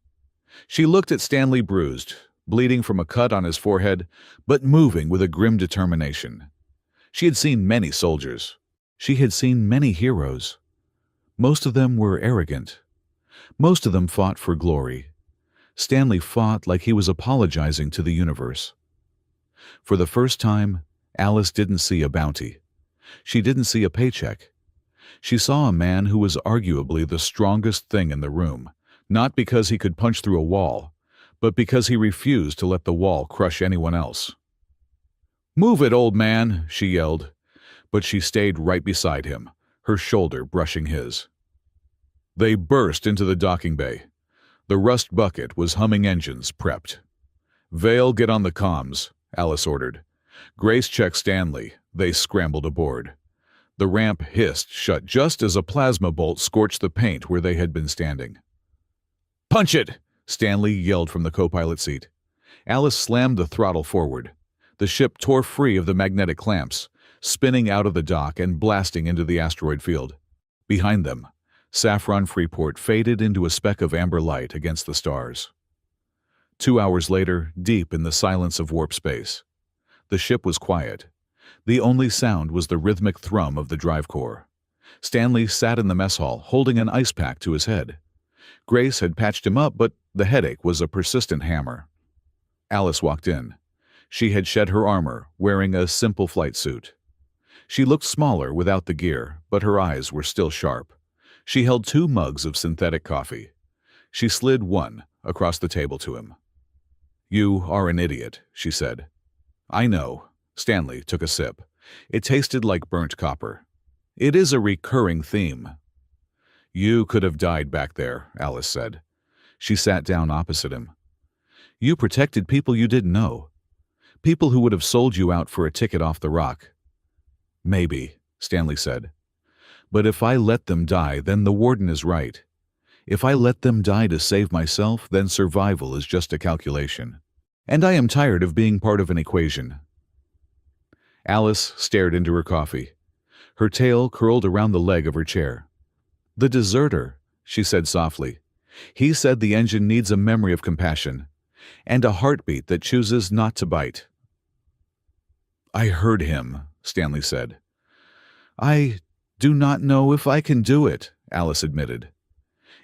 She looked at Stanley, bruised, bleeding from a cut on his forehead, but moving with a grim determination. She had seen many soldiers. She had seen many heroes. Most of them were arrogant. Most of them fought for glory. Stanley fought like he was apologizing to the universe. For the first time, Alice didn't see a bounty. She didn't see a paycheck. She saw a man who was arguably the strongest thing in the room, not because he could punch through a wall, but because he refused to let the wall crush anyone else. Move it, old man, she yelled, but she stayed right beside him, her shoulder brushing his. They burst into the docking bay. The rust bucket was humming engines, prepped. Vale, get on the comms, Alice ordered. Grace, check Stanley. They scrambled aboard. The ramp hissed shut just as a plasma bolt scorched the paint where they had been standing. Punch it! Stanley yelled from the co-pilot seat. Alice slammed the throttle forward. The ship tore free of the magnetic clamps, spinning out of the dock and blasting into the asteroid field. Behind them, Saffron Freeport faded into a speck of amber light against the stars. 2 hours later, deep in the silence of warp space, the ship was quiet. The only sound was the rhythmic thrum of the drive core. Stanley sat in the mess hall, holding an ice pack to his head. Grace had patched him up, but the headache was a persistent hammer. Alice walked in. She had shed her armor, wearing a simple flight suit. She looked smaller without the gear, but her eyes were still sharp. She held 2 mugs of synthetic coffee. She slid one across the table to him. "You are an idiot," she said. "I know." Stanley took a sip. It tasted like burnt copper. "It is a recurring theme." "You could have died back there," Alice said. She sat down opposite him. "You protected people you didn't know. People who would have sold you out for a ticket off the rock." "Maybe," Stanley said. "But if I let them die, then the warden is right. If I let them die to save myself, then survival is just a calculation. And I am tired of being part of an equation." Alice stared into her coffee. Her tail curled around the leg of her chair. "The deserter," she said softly. "He said the engine needs a memory of compassion, and a heartbeat that chooses not to bite." "I heard him," Stanley said. "I do not know if I can do it," Alice admitted.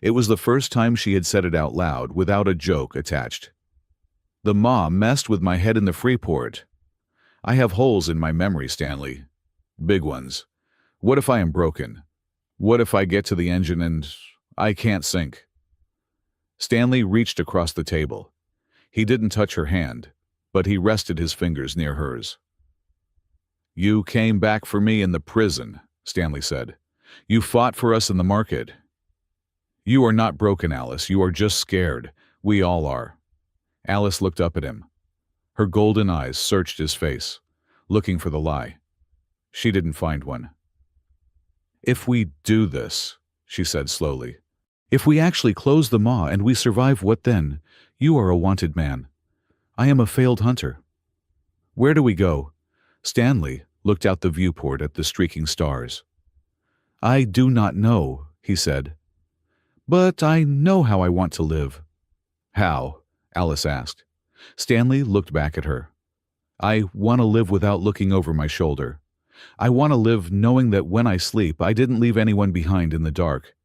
It was the first time she had said it out loud, without a joke attached. "The maw messed with my head in the Freeport. I have holes in my memory, Stanley. Big ones. What if I am broken? What if I get to the engine and I can't sink?" Stanley reached across the table. He didn't touch her hand, but he rested his fingers near hers. "You came back for me in the prison," Stanley said. "You fought for us in the market. You are not broken, Alice. You are just scared. We all are." Alice looked up at him. Her golden eyes searched his face, looking for the lie. She didn't find one. "If we do this," she said slowly, "if we actually close the maw and we survive, what then? You are a wanted man. I am a failed hunter. Where do we go?" Stanley looked out the viewport at the streaking stars. "I do not know," he said. "But I know how I want to live." "How?" Alice asked. Stanley looked back at her. "I want to live without looking over my shoulder. I want to live knowing that when I sleep, I didn't leave anyone behind in the dark.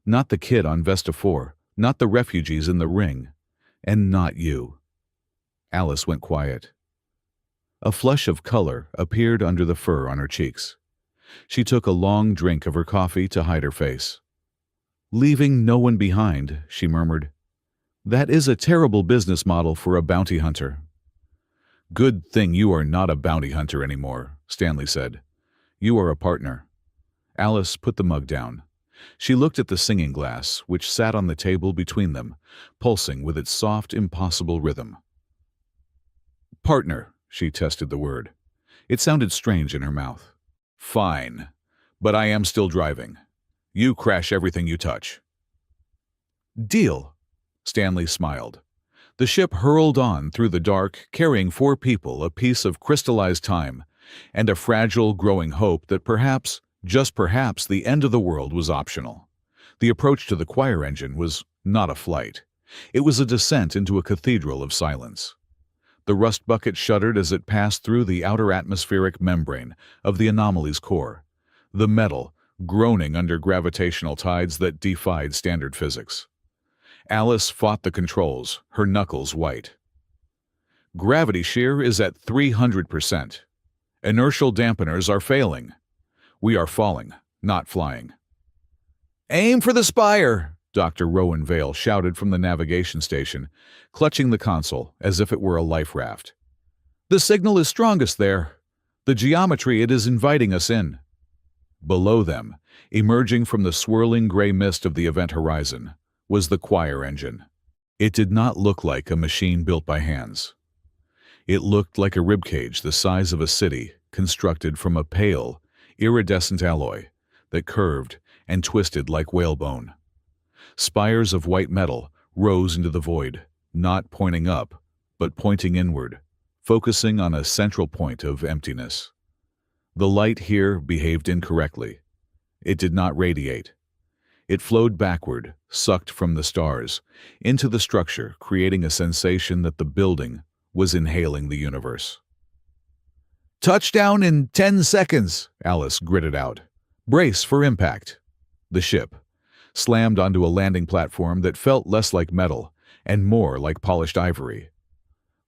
Not the kid on Vesta 4, not the refugees in the ring, and not you." Alice went quiet. A flush of color appeared under the fur on her cheeks. She took a long drink of her coffee to hide her face. "Leaving no one behind," she murmured. "That is a terrible business model for a bounty hunter." "Good thing you are not a bounty hunter anymore," Stanley said. "You are a partner." Alice put the mug down. She looked at the singing glass, which sat on the table between them, pulsing with its soft, impossible rhythm. "Partner," she tested the word. It sounded strange in her mouth. "Fine. But I am still driving. You crash everything you touch." "Deal." Stanley smiled. The ship hurled on through the dark, carrying 4 people, a piece of crystallized time, and a fragile, growing hope that perhaps, just perhaps, the end of the world was optional. The approach to the choir engine was not a flight. It was a descent into a cathedral of silence. The rust bucket shuddered as it passed through the outer atmospheric membrane of the anomaly's core, the metal groaning under gravitational tides that defied standard physics. Alice fought the controls, her knuckles white. "Gravity shear is at 300%. Inertial dampeners are failing. We are falling, not flying." "Aim for the spire!" Dr. Rowan Vale shouted from the navigation station, clutching the console as if it were a life raft. "The signal is strongest there. The geometry, it is inviting us in." Below them, emerging from the swirling gray mist of the event horizon, was the choir engine. It did not look like a machine built by hands. It looked like a ribcage the size of a city, constructed from a pale, iridescent alloy that curved and twisted like whalebone. Spires of white metal rose into the void, not pointing up, but pointing inward, focusing on a central point of emptiness. The light here behaved incorrectly. It did not radiate. It flowed backward, sucked from the stars, into the structure, creating a sensation that the building was inhaling the universe. "Touchdown in 10 seconds, Alice gritted out. "Brace for impact." The ship slammed onto a landing platform that felt less like metal and more like polished ivory.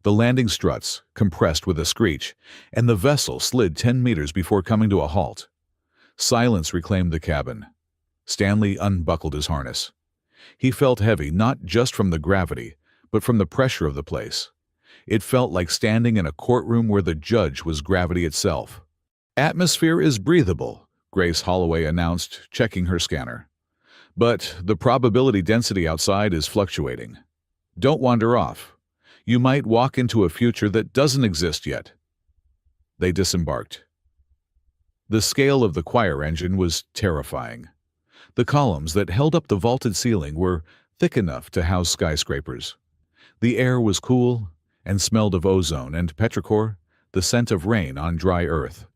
The landing struts compressed with a screech, and the vessel slid 10 meters before coming to a halt. Silence reclaimed the cabin. Stanley unbuckled his harness. He felt heavy not just from the gravity, but from the pressure of the place. It felt like standing in a courtroom where the judge was gravity itself. "Atmosphere is breathable," Grace Holloway announced, checking her scanner. "But the probability density outside is fluctuating. Don't wander off. You might walk into a future that doesn't exist yet." They disembarked. The scale of the choir engine was terrifying. The columns that held up the vaulted ceiling were thick enough to house skyscrapers. The air was cool and smelled of ozone and petrichor, the scent of rain on dry earth,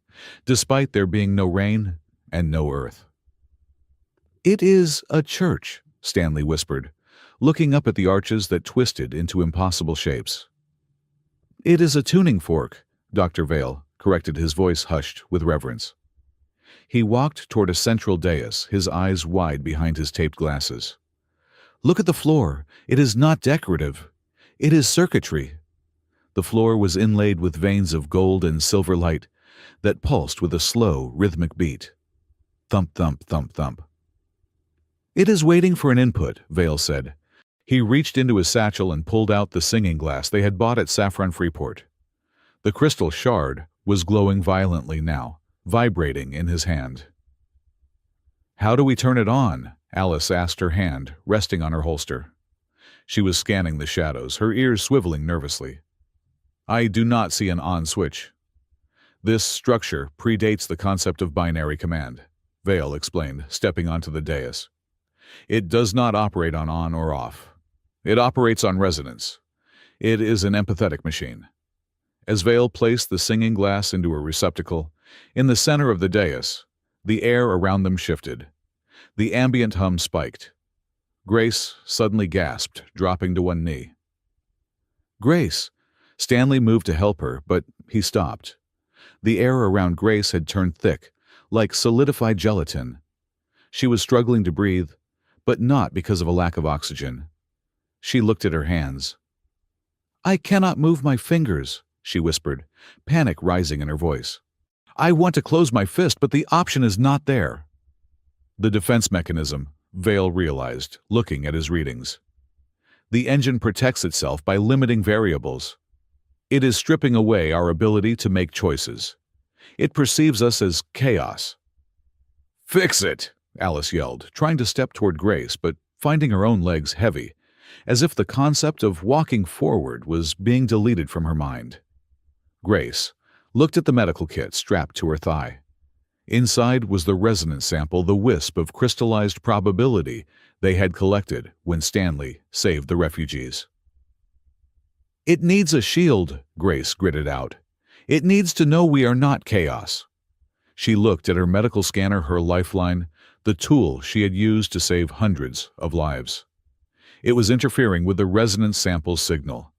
despite there being no rain and no earth. "It is a church," Stanley whispered, looking up at the arches that twisted into impossible shapes. "It is a tuning fork," Dr. Vale corrected, his voice hushed with reverence. He walked toward a central dais, his eyes wide behind his taped glasses. "Look at the floor. It is not decorative. It is circuitry." The floor was inlaid with veins of gold and silver light that pulsed with a slow, rhythmic beat. Thump, thump, thump, thump. "It is waiting for an input," Vale said. He reached into his satchel and pulled out the singing glass they had bought at Saffron Freeport. The crystal shard was glowing violently now, vibrating in his hand. "How do we turn it on?" Alice asked, her hand resting on her holster. She was scanning the shadows, her ears swiveling nervously. "I do not see an on switch. This structure predates the concept of binary command," Vale explained, stepping onto the dais. "It does not operate on or off. It operates on resonance. It is an empathetic machine." As Vale placed the singing glass into a receptacle, in the center of the dais, the air around them shifted. The ambient hum spiked. Grace suddenly gasped, dropping to one knee. "Grace!" Stanley moved to help her, but he stopped. The air around Grace had turned thick, like solidified gelatin. She was struggling to breathe, but not because of a lack of oxygen. She looked at her hands. "I cannot move my fingers," she whispered, panic rising in her voice. "I want to close my fist, but the option is not there." The defense mechanism, Vale realized, looking at his readings. The engine protects itself by limiting variables. It is stripping away our ability to make choices. It perceives us as chaos. "Fix it!" Alice yelled, trying to step toward Grace, but finding her own legs heavy, as if the concept of walking forward was being deleted from her mind. Grace looked at the medical kit strapped to her thigh. Inside was the resonance sample, the wisp of crystallized probability they had collected when Stanley saved the refugees. "It needs a shield," Grace gritted out. "It needs to know we are not chaos." She looked at her medical scanner, her lifeline, the tool she had used to save hundreds of lives. It was interfering with the resonance sample's signal.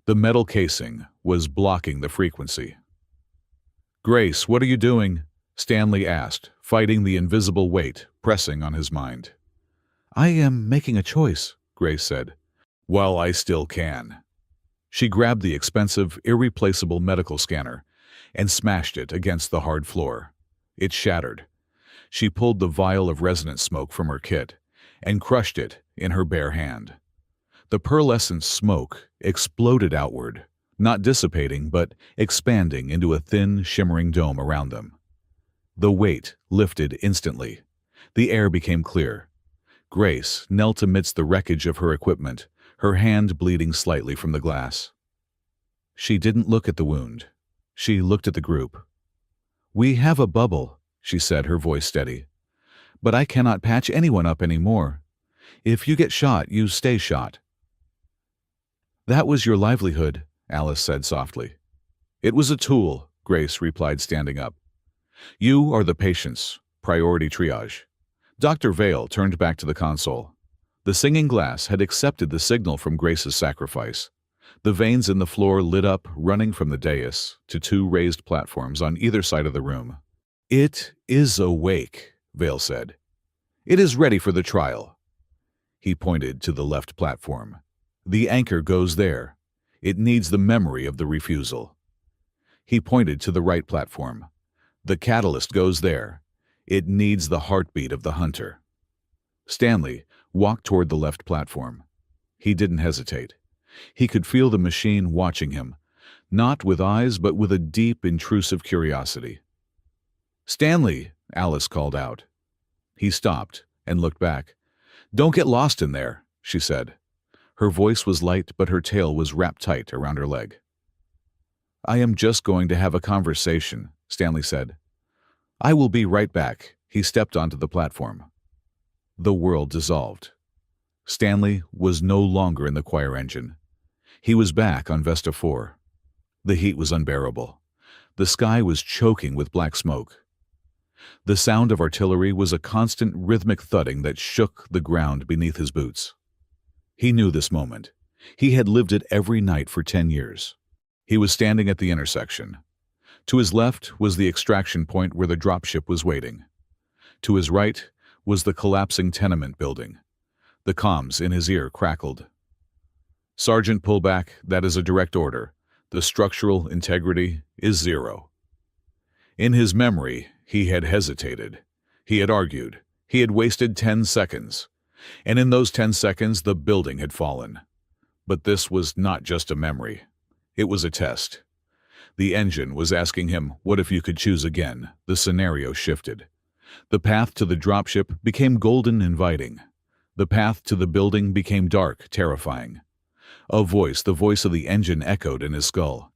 The metal casing was blocking the frequency. "Grace, what are you doing?" Stanley asked, fighting the invisible weight pressing on his mind. "I am making a choice," Grace said. "While I still can." She grabbed the expensive, irreplaceable medical scanner and smashed it against the hard floor. It shattered. She pulled the vial of resonance smoke from her kit and crushed it in her bare hand. The pearlescent smoke exploded outward, not dissipating but expanding into a thin, shimmering dome around them. The weight lifted instantly. The air became clear. Grace knelt amidst the wreckage of her equipment, her hand bleeding slightly from the glass. She didn't look at the wound. She looked at the group. "We have a bubble," she said, her voice steady. "But I cannot patch anyone up anymore. If you get shot, you stay shot." "That was your livelihood," Alice said softly. "It was a tool," Grace replied, standing up. "You are the patients, priority triage. Dr. Vale turned back to the console. The singing glass had accepted the signal from Grace's sacrifice. The veins in the floor lit up, running from the dais to two raised platforms on either side of the room. "It is awake," Vale said. "It is ready for the trial." He pointed to the left platform. "The anchor goes there. It needs the memory of the refusal." He pointed to the right platform. "The catalyst goes there. It needs the heartbeat of the hunter." Stanley walked toward the left platform. He didn't hesitate. He could feel the machine watching him, not with eyes but with a deep, intrusive curiosity. "Stanley," Alice called out. He stopped and looked back. "Don't get lost in there," she said. Her voice was light, but her tail was wrapped tight around her leg. "I am just going to have a conversation," Stanley said. "I will be right back." He stepped onto the platform. The world dissolved. Stanley was no longer in the choir engine. He was back on Vesta 4. The heat was unbearable. The sky was choking with black smoke. The sound of artillery was a constant rhythmic thudding that shook the ground beneath his boots. He knew this moment. He had lived it every night for 10 years. He was standing at the intersection. To his left was the extraction point where the dropship was waiting. To his right was the collapsing tenement building. The comms in his ear crackled. "Sergeant, pull back. That is a direct order. The structural integrity is 0. In his memory, he had hesitated. He had argued. He had wasted 10 seconds. And in those 10 seconds, the building had fallen. But this was not just a memory. It was a test. The engine was asking him, what if you could choose again? The scenario shifted. The path to the dropship became golden, inviting. The path to the building became dark, terrifying. A voice, the voice of the engine, echoed in his skull.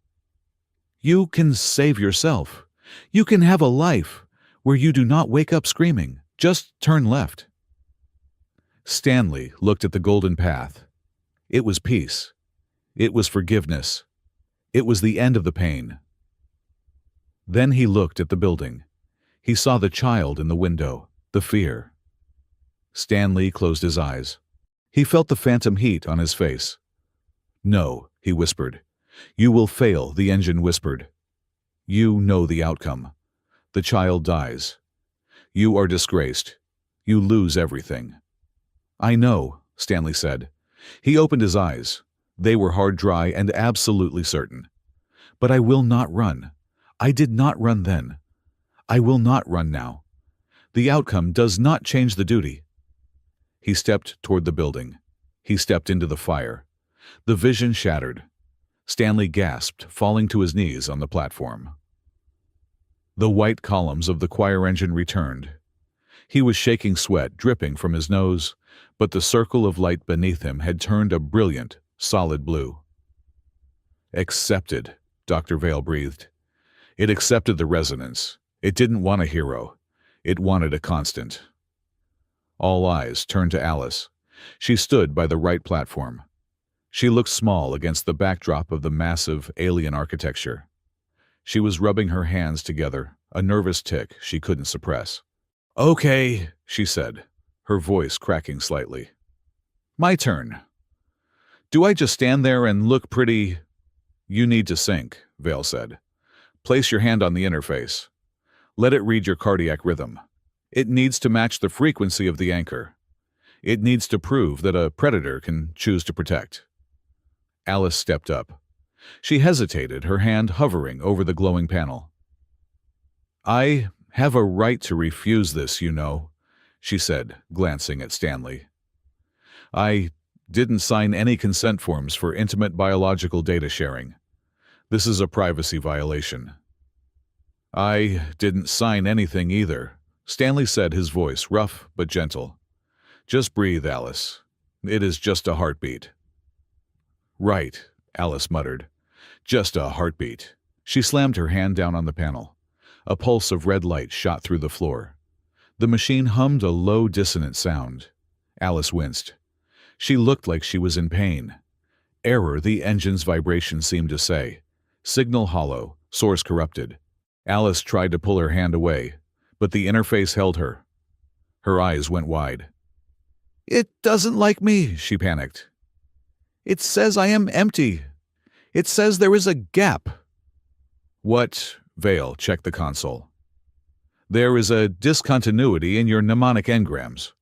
"You can save yourself. You can have a life where you do not wake up screaming. Just turn left." Stanley looked at the golden path. It was peace. It was forgiveness. It was the end of the pain. Then he looked at the building. He saw the child in the window, the fear. Stanley closed his eyes. He felt the phantom heat on his face. "No," he whispered. "You will fail," the engine whispered. "You know the outcome. The child dies. You are disgraced. You lose everything." "I know," Stanley said. He opened his eyes. They were hard, dry, and absolutely certain. "But I will not run. I did not run then. I will not run now. The outcome does not change the duty." He stepped toward the building. He stepped into the fire. The vision shattered. Stanley gasped, falling to his knees on the platform. The white columns of the choir engine returned. He was shaking sweat, dripping from his nose, but the circle of light beneath him had turned a brilliant, solid blue. "Accepted," Dr. Vale breathed. It accepted the resonance. It didn't want a hero. It wanted a constant. All eyes turned to Alice. She stood by the right platform. She looked small against the backdrop of the massive alien architecture. She was rubbing her hands together, a nervous tick she couldn't suppress. "Okay," she said, her voice cracking slightly. "My turn. Do I just stand there and look pretty?" "You need to sync," Vale said. "Place your hand on the interface. Let it read your cardiac rhythm. It needs to match the frequency of the anchor. It needs to prove that a predator can choose to protect." Alice stepped up. She hesitated, her hand hovering over the glowing panel. "I have a right to refuse this, you know," she said, glancing at Stanley. "I didn't sign any consent forms for intimate biological data sharing. This is a privacy violation." "I didn't sign anything either," Stanley said, his voice rough but gentle. "Just breathe, Alice. It is just a heartbeat." "Right," Alice muttered. "Just a heartbeat." She slammed her hand down on the panel. A pulse of red light shot through the floor. The machine hummed a low, dissonant sound. Alice winced. She looked like she was in pain. "Error," the engine's vibration seemed to say. "Signal hollow, source corrupted." Alice tried to pull her hand away, but the interface held her. Her eyes went wide. "It doesn't like me," she panicked. "It says I am empty. It says there is a gap." "What?" Vale checked the console. "There is a discontinuity in your mnemonic engrams.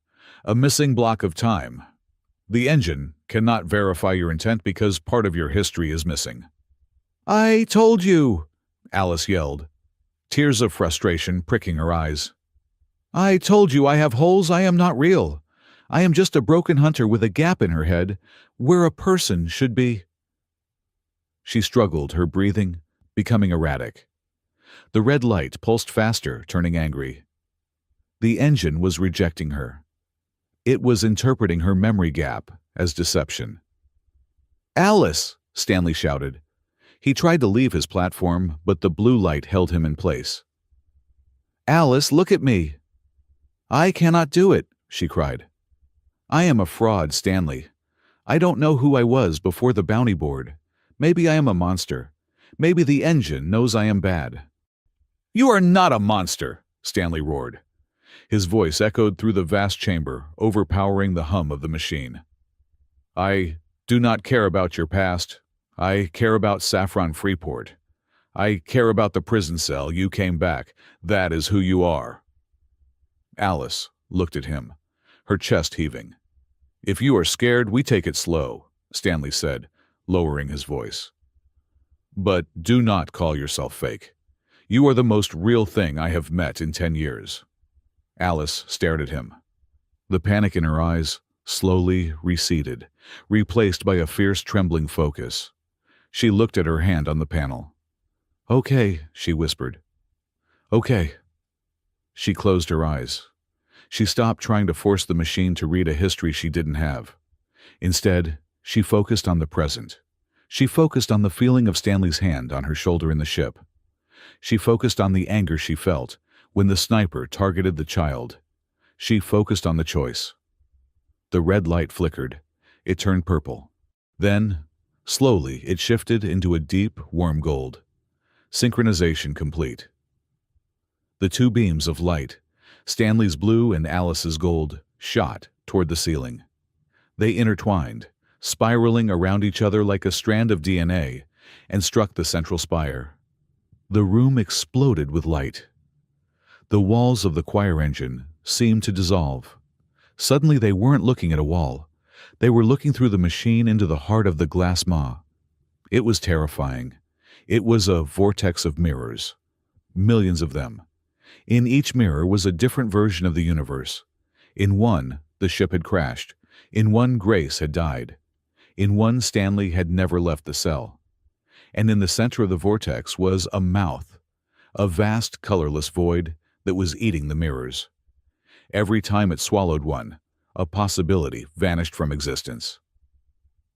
A missing block of time. The engine cannot verify your intent because part of your history is missing." "I told you!" Alice yelled, tears of frustration pricking her eyes. "I told you I have holes. I am not real. I am just a broken hunter with a gap in her head where a person should be." She struggled, her breathing becoming erratic. The red light pulsed faster, turning angry. The engine was rejecting her. It was interpreting her memory gap as deception. "Alice!" Stanley shouted. He tried to leave his platform, but the blue light held him in place. "Alice, look at me!" "I cannot do it," she cried. "I am a fraud, Stanley. I don't know who I was before the bounty board. Maybe I am a monster. Maybe the engine knows I am bad." "You are not a monster!" Stanley roared. His voice echoed through the vast chamber, overpowering the hum of the machine. "I do not care about your past. I care about Saffron Freeport. I care about the prison cell you came back. That is who you are." Alice looked at him, her chest heaving. "If you are scared, we take it slow," Stanley said, lowering his voice. "But do not call yourself fake. You are the most real thing I have met in 10 years. Alice stared at him. The panic in her eyes slowly receded, replaced by a fierce trembling focus. She looked at her hand on the panel. "Okay," she whispered. "Okay." She closed her eyes. She stopped trying to force the machine to read a history she didn't have. Instead, she focused on the present. She focused on the feeling of Stanley's hand on her shoulder in the ship. She focused on the anger she felt when the sniper targeted the child. She focused on the choice. The red light flickered. It turned purple. Then, slowly, it shifted into a deep, warm gold. Synchronization complete. The two beams of light, Stanley's blue and Alice's gold, shot toward the ceiling. They intertwined, spiraling around each other like a strand of DNA, and struck the central spire. The room exploded with light. The walls of the choir engine seemed to dissolve. Suddenly they weren't looking at a wall. They were looking through the machine into the heart of the glass maw. It was terrifying. It was a vortex of mirrors. Millions of them. In each mirror was a different version of the universe. In one, the ship had crashed. In one, Grace had died. In one, Stanley had never left the cell. And in the center of the vortex was a mouth, a vast, colorless void that was eating the mirrors. Every time it swallowed one, a possibility vanished from existence.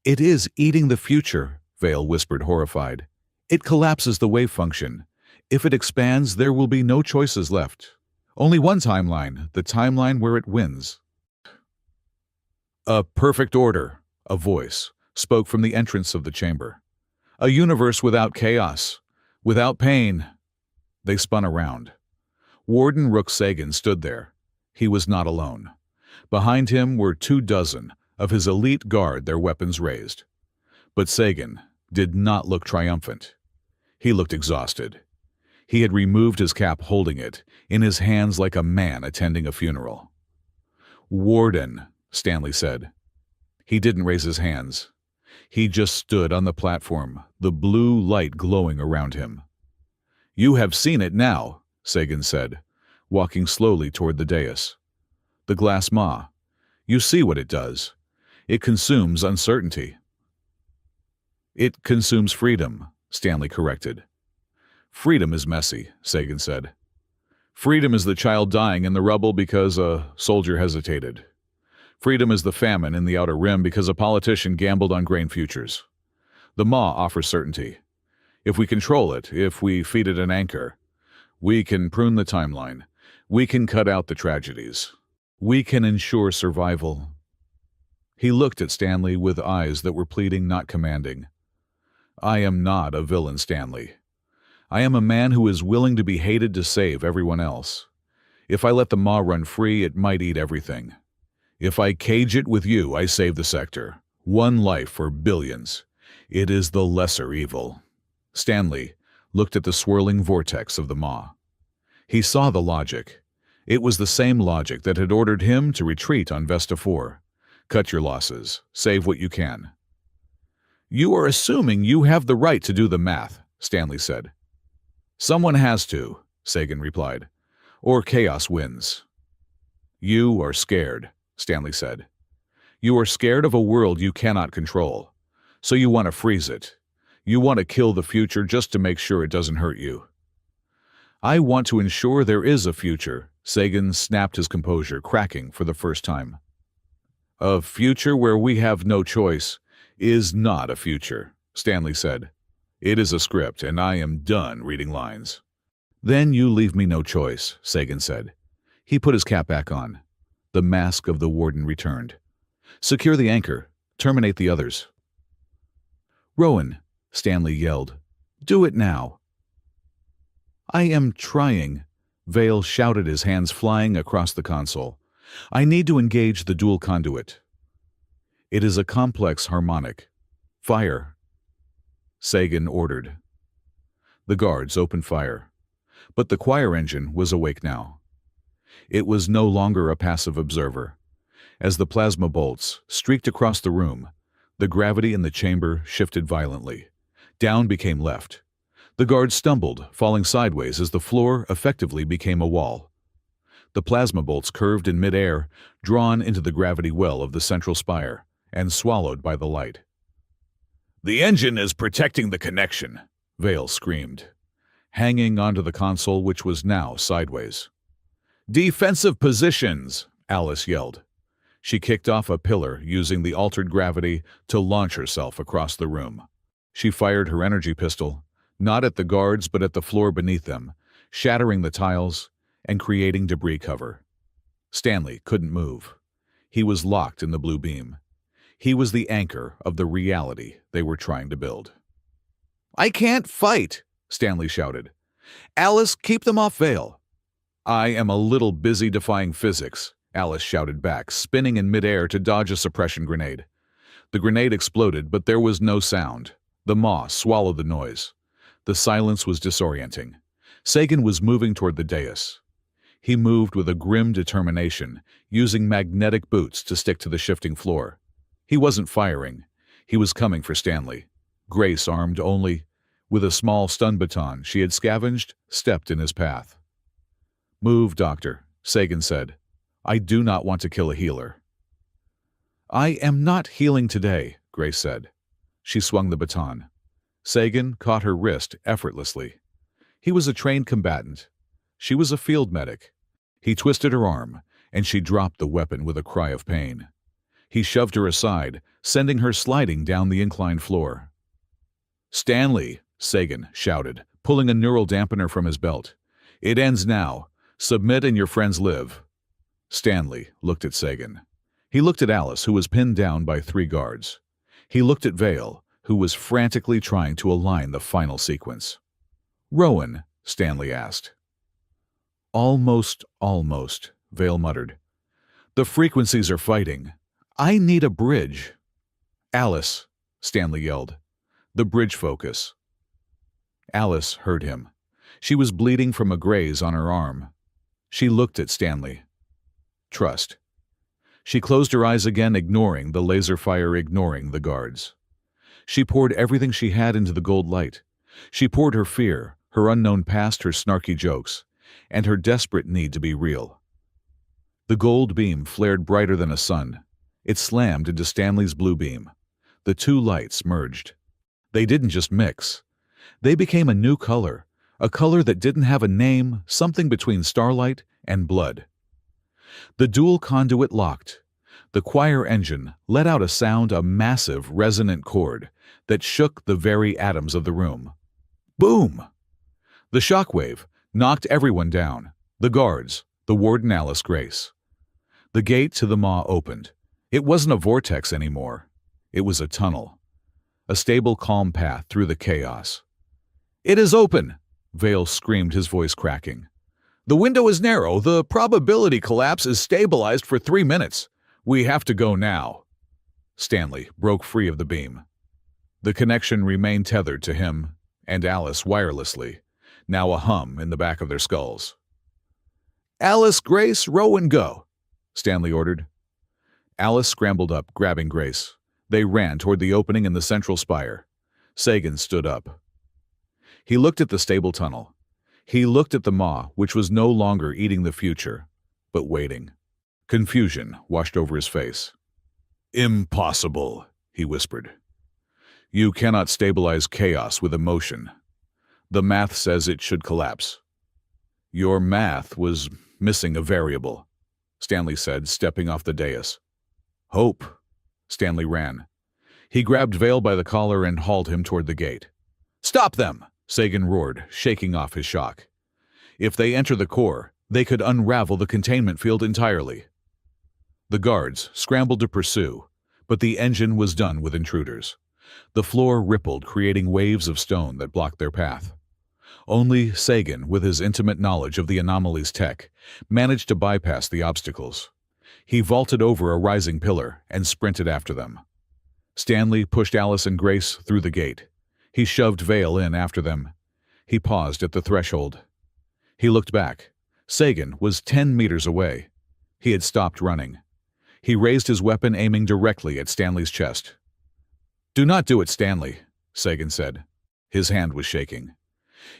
"It is eating the future," Vale whispered, horrified. "It collapses the wave function. If it expands, there will be no choices left. Only one timeline, the timeline where it wins." "A perfect order," a voice spoke from the entrance of the chamber. "A universe without chaos, without pain." They spun around. Warden Rook Sagan stood there. He was not alone. Behind him were 24 of his elite guard, their weapons raised. But Sagan did not look triumphant. He looked exhausted. He had removed his cap, holding it in his hands like a man attending a funeral. "Warden," Stanley said. He didn't raise his hands. He just stood on the platform, the blue light glowing around him. "You have seen it now," Sagan said, walking slowly toward the dais. "The glass maw. You see what it does. It consumes uncertainty." "It consumes freedom," Stanley corrected. "Freedom is messy," Sagan said. "Freedom is the child dying in the rubble because a soldier hesitated. Freedom is the famine in the Outer Rim because a politician gambled on grain futures. The maw offers certainty. If we control it, if we feed it an anchor, we can prune the timeline. We can cut out the tragedies. We can ensure survival." He looked at Stanley with eyes that were pleading, not commanding. "I am not a villain, Stanley. I am a man who is willing to be hated to save everyone else. If I let the maw run free, it might eat everything. If I cage it with you, I save the sector. One life for billions. It is the lesser evil. Stanley looked at the swirling vortex of the maw. He saw the logic. It was the same logic that had ordered him to retreat on Vesta 4. Cut your losses. Save what you can. You are assuming you have the right to do the math, Stanley said. Someone has to, Sagan replied. Or chaos wins. You are scared, Stanley said. You are scared of a world you cannot control. So you want to freeze it. You want to kill the future just to make sure it doesn't hurt you. I want to ensure there is a future, Sagan snapped his composure, cracking for the first time. A future where we have no choice is not a future, Stanley said. It is a script, and I am done reading lines. Then you leave me no choice, Sagan said. He put his cap back on. The mask of the warden returned. Secure the anchor. Terminate the others. Rowan, Stanley yelled. Do it now. I am trying, Vale shouted, his hands flying across the console. I need to engage the dual conduit. It is a complex harmonic. Fire. Sagan ordered. The guards opened fire. But the choir engine was awake now. It was no longer a passive observer. As the plasma bolts streaked across the room, the gravity in the chamber shifted violently. Down became left. The guards stumbled, falling sideways as the floor effectively became a wall. The plasma bolts curved in midair, drawn into the gravity well of the central spire, and swallowed by the light. The engine is protecting the connection, Vale screamed, hanging onto the console, which was now sideways. Defensive positions, Alice yelled. She kicked off a pillar, using the altered gravity to launch herself across the room. She fired her energy pistol, not at the guards but at the floor beneath them, shattering the tiles and creating debris cover. Stanley couldn't move. He was locked in the blue beam. He was the anchor of the reality they were trying to build. I can't fight, Stanley shouted. Alice, keep them off Vale. I am a little busy defying physics, Alice shouted back, spinning in midair to dodge a suppression grenade. The grenade exploded, but there was no sound. The maw swallowed the noise. The silence was disorienting. Sagan was moving toward the dais. He moved with a grim determination, using magnetic boots to stick to the shifting floor. He wasn't firing. He was coming for Stanley. Grace, armed only with a small stun baton she had scavenged, stepped in his path. Move, Doctor, Sagan said. I do not want to kill a healer. I am not healing today, Grace said. She swung the baton. Sagan caught her wrist effortlessly. He was a trained combatant. She was a field medic. He twisted her arm, and she dropped the weapon with a cry of pain. He shoved her aside, sending her sliding down the inclined floor. Stanley, Sagan shouted, pulling a neural dampener from his belt. It ends now. Submit and your friends live. Stanley looked at Sagan. He looked at Alice, who was pinned down by 3 guards. He looked at Vale, who was frantically trying to align the final sequence. Rowan, Stanley asked. Almost, Vale muttered. The frequencies are fighting. I need a bridge. Alice, Stanley yelled. The bridge focus. Alice heard him. She was bleeding from a graze on her arm. She looked at Stanley. Trust. She closed her eyes again, ignoring the laser fire, ignoring the guards. She poured everything she had into the gold light. She poured her fear, her unknown past, her snarky jokes, and her desperate need to be real. The gold beam flared brighter than a sun. It slammed into Stanley's blue beam. The 2 lights merged. They didn't just mix. They became a new color, a color that didn't have a name, something between starlight and blood. The dual conduit locked. The choir engine let out a sound, a massive, resonant chord that shook the very atoms of the room. Boom! The shockwave knocked everyone down. The guards, the warden, Alice, Grace. The gate to the maw opened. It wasn't a vortex anymore. It was a tunnel. A stable, calm path through the chaos. It is open! Vale screamed, his voice cracking. The window is narrow. The probability collapse is stabilized for 3 minutes. We have to go now. Stanley broke free of the beam. The connection remained tethered to him and Alice wirelessly, now a hum in the back of their skulls. Alice, Grace, row and go, Stanley ordered. Alice scrambled up, grabbing Grace. They ran toward the opening in the central spire. Sagan stood up. He looked at the stable tunnel. He looked at the maw, which was no longer eating the future, but waiting. Confusion washed over his face. Impossible, he whispered. You cannot stabilize chaos with emotion. The math says it should collapse. Your math was missing a variable, Stanley said, stepping off the dais. Hope. Stanley ran. He grabbed Vale by the collar and hauled him toward the gate. Stop them, Sagan roared, shaking off his shock. If they enter the core, they could unravel the containment field entirely. The guards scrambled to pursue, but the engine was done with intruders. The floor rippled, creating waves of stone that blocked their path. Only Sagan, with his intimate knowledge of the anomaly's tech, managed to bypass the obstacles. He vaulted over a rising pillar and sprinted after them. Stanley pushed Alice and Grace through the gate. He shoved Vale in after them. He paused at the threshold. He looked back. Sagan was 10 meters away. He had stopped running. He raised his weapon, aiming directly at Stanley's chest. Do not do it, Stanley, Sagan said. His hand was shaking.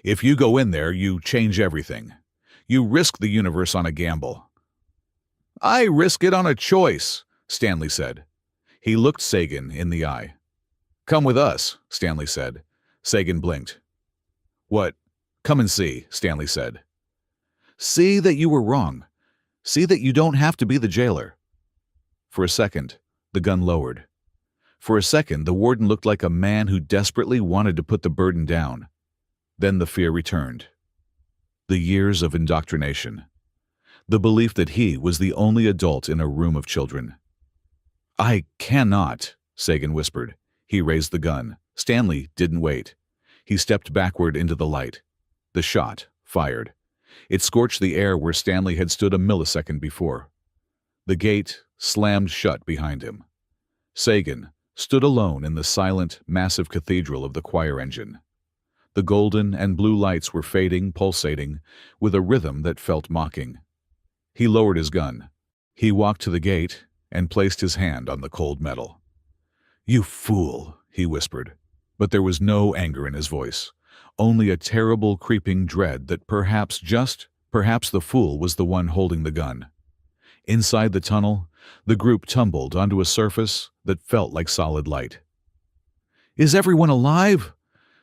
If you go in there, you change everything. You risk the universe on a gamble. I risk it on a choice, Stanley said. He looked Sagan in the eye. Come with us, Stanley said. Sagan blinked. What? Come and see, Stanley said. See that you were wrong. See that you don't have to be the jailer. For a second, the gun lowered. For a second, the warden looked like a man who desperately wanted to put the burden down. Then the fear returned. The years of indoctrination. The belief that he was the only adult in a room of children. I cannot, Sagan whispered. He raised the gun. Stanley didn't wait. He stepped backward into the light. The shot fired. It scorched the air where Stanley had stood a millisecond before. The gate slammed shut behind him. Sagan stood alone in the silent, massive cathedral of the choir engine. The golden and blue lights were fading, pulsating, with a rhythm that felt mocking. He lowered his gun. He walked to the gate and placed his hand on the cold metal. You fool, he whispered, but there was no anger in his voice, only a terrible creeping dread that perhaps the fool was the one holding the gun. Inside the tunnel, the group tumbled onto a surface that felt like solid light. Is everyone alive?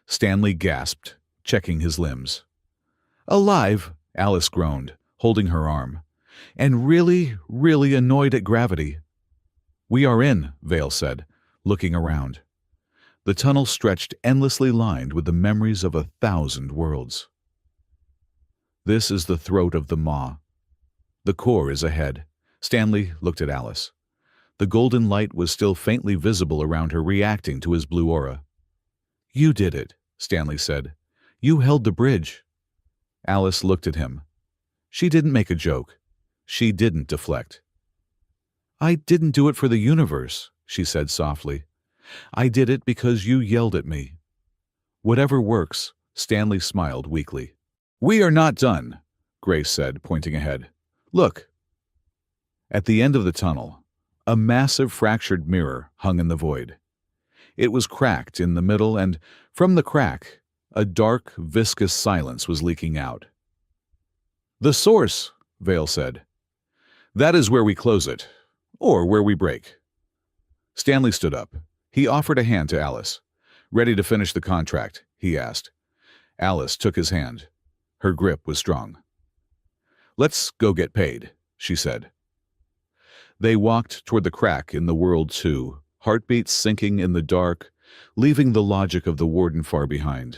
Stanley gasped, checking his limbs. Alive, Alice groaned, holding her arm, and really, really annoyed at gravity. We are in, Vale said, looking around. The tunnel stretched endlessly, lined with the memories of 1,000 worlds. This is the throat of the maw. The core is ahead. Stanley looked at Alice. The golden light was still faintly visible around her, reacting to his blue aura. You did it, Stanley said. You held the bridge. Alice looked at him. She didn't make a joke. She didn't deflect. I didn't do it for the universe, she said softly. I did it because you yelled at me. Whatever works, Stanley smiled weakly. We are not done, Grace said, pointing ahead. Look. At the end of the tunnel, a massive fractured mirror hung in the void. It was cracked in the middle, and from the crack, a dark, viscous silence was leaking out. The source, Vale said. That is where we close it, or where we break. Stanley stood up. He offered a hand to Alice. Ready to finish the contract, he asked. Alice took his hand. Her grip was strong. Let's go get paid, she said. They walked toward the crack in the world too, heartbeats sinking in the dark, leaving the logic of the warden far behind.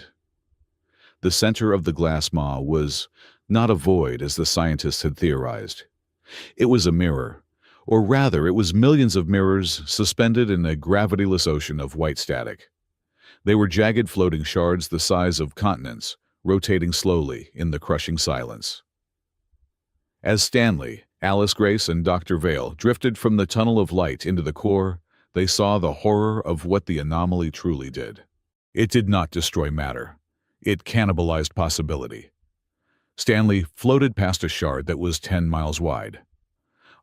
The center of the glass maw was not a void as the scientists had theorized. It was a mirror, or rather it was millions of mirrors suspended in a gravityless ocean of white static. They were jagged floating shards the size of continents, rotating slowly in the crushing silence. As Stanley, Alice Grace, and Dr. Vale drifted from the tunnel of light into the core, they saw the horror of what the anomaly truly did. It did not destroy matter. It cannibalized possibility. Stanley floated past a shard that was 10 miles wide.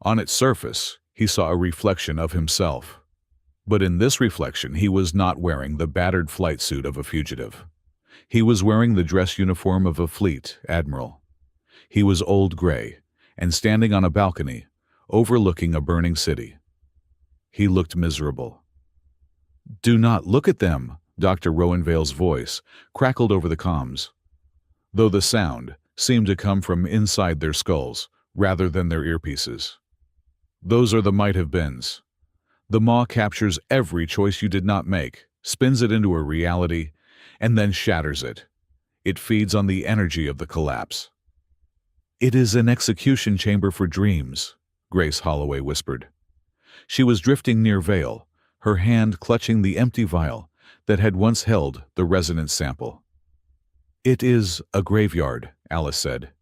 On its surface, he saw a reflection of himself. But in this reflection, he was not wearing the battered flight suit of a fugitive. He was wearing the dress uniform of a fleet admiral. He was old gray and standing on a balcony overlooking a burning city. He looked miserable. "Do not look at them," Dr. Rowan Vale's voice crackled over the comms, though the sound seemed to come from inside their skulls rather than their earpieces. "Those are the might-have-beens. The maw captures every choice you did not make, spins it into a reality, and then shatters it. It feeds on the energy of the collapse." "It is an execution chamber for dreams," Grace Holloway whispered. She was drifting near Vale, her hand clutching the empty vial that had once held the resonance sample. "It is a graveyard," Alice said.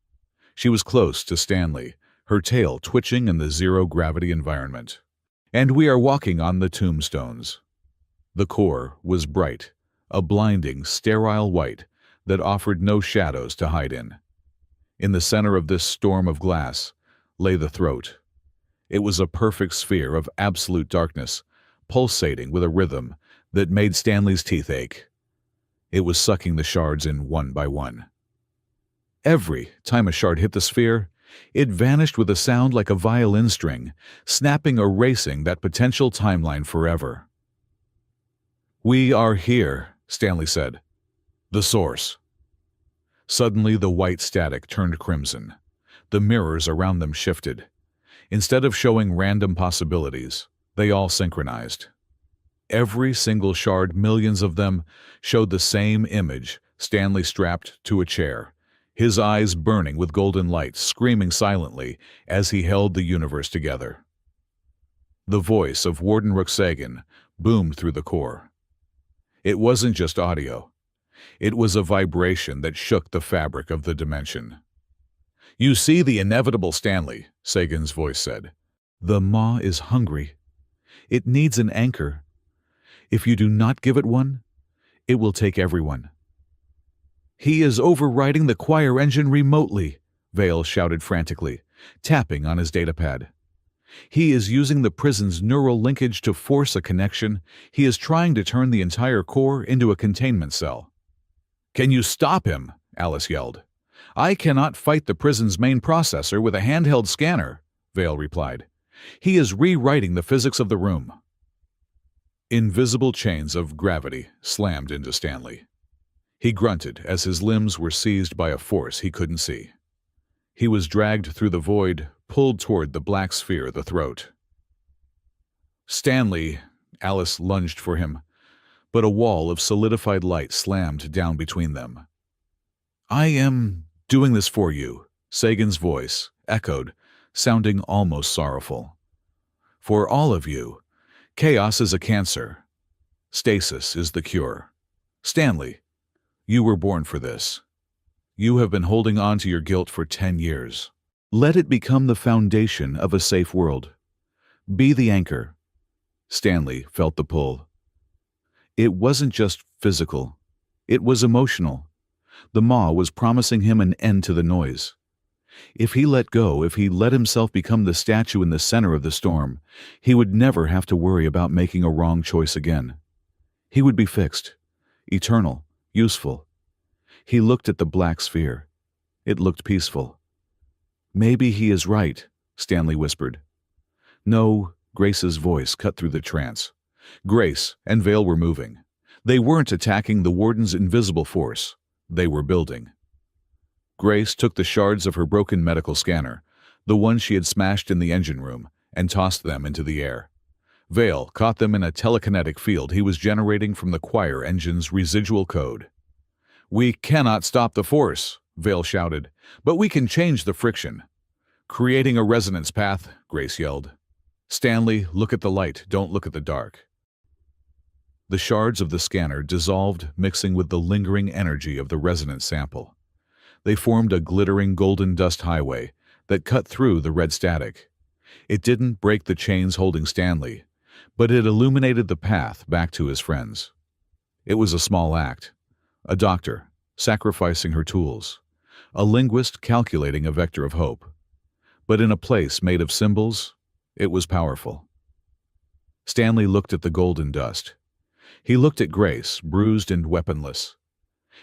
She was close to Stanley, her tail twitching in the zero-gravity environment. "And we are walking on the tombstones." The core was bright, a blinding, sterile white that offered no shadows to hide in. In the center of this storm of glass lay the throat. It was a perfect sphere of absolute darkness, pulsating with a rhythm that made Stanley's teeth ache. It was sucking the shards in one by one. Every time a shard hit the sphere, it vanished with a sound like a violin string, snapping, erasing that potential timeline forever. "We are here," Stanley said. "The source." Suddenly the white static turned crimson. The mirrors around them shifted. Instead of showing random possibilities, they all synchronized. Every single shard, millions of them, showed the same image: Stanley strapped to a chair, his eyes burning with golden light, screaming silently as he held the universe together. The voice of Warden Sagan boomed through the core. It wasn't just audio. It was a vibration that shook the fabric of the dimension. "You see the inevitable, Stanley," Sagan's voice said. "The maw is hungry. It needs an anchor. If you do not give it one, it will take everyone." "He is overriding the choir engine remotely," Vale shouted frantically, tapping on his datapad. "He is using the prison's neural linkage to force a connection. He is trying to turn the entire core into a containment cell." "Can you stop him?" Alice yelled. "I cannot fight the prison's main processor with a handheld scanner," Vale replied. "He is rewriting the physics of the room." Invisible chains of gravity slammed into Stanley. He grunted as his limbs were seized by a force he couldn't see. He was dragged through the void, pulled toward the black sphere, the throat. "Stanley," Alice lunged for him, but a wall of solidified light slammed down between them. "I am doing this for you," Sagan's voice echoed, sounding almost sorrowful. "For all of you. Chaos is a cancer. Stasis is the cure. Stanley, you were born for this. You have been holding on to your guilt for 10 years. Let it become the foundation of a safe world. Be the anchor." Stanley felt the pull. It wasn't just physical. It was emotional. The maw was promising him an end to the noise. If he let go, if he let himself become the statue in the center of the storm, he would never have to worry about making a wrong choice again. He would be fixed, eternal, useful. He looked at the black sphere. It looked peaceful. "Maybe he is right," Stanley whispered. "No," Grace's voice cut through the trance. Grace and Vale were moving. They weren't attacking the warden's invisible force. They were building. Grace took the shards of her broken medical scanner, the one she had smashed in the engine room, and tossed them into the air. Vale caught them in a telekinetic field he was generating from the choir engine's residual code. "We cannot stop the force," Vale shouted, "but we can change the friction." "Creating a resonance path," Grace yelled. "Stanley, look at the light, don't look at the dark." The shards of the scanner dissolved, mixing with the lingering energy of the resonance sample. They formed a glittering golden dust highway that cut through the red static. It didn't break the chains holding Stanley, but it illuminated the path back to his friends. It was a small act. A doctor, sacrificing her tools. A linguist calculating a vector of hope. But in a place made of symbols, it was powerful. Stanley looked at the golden dust. He looked at Grace, bruised and weaponless.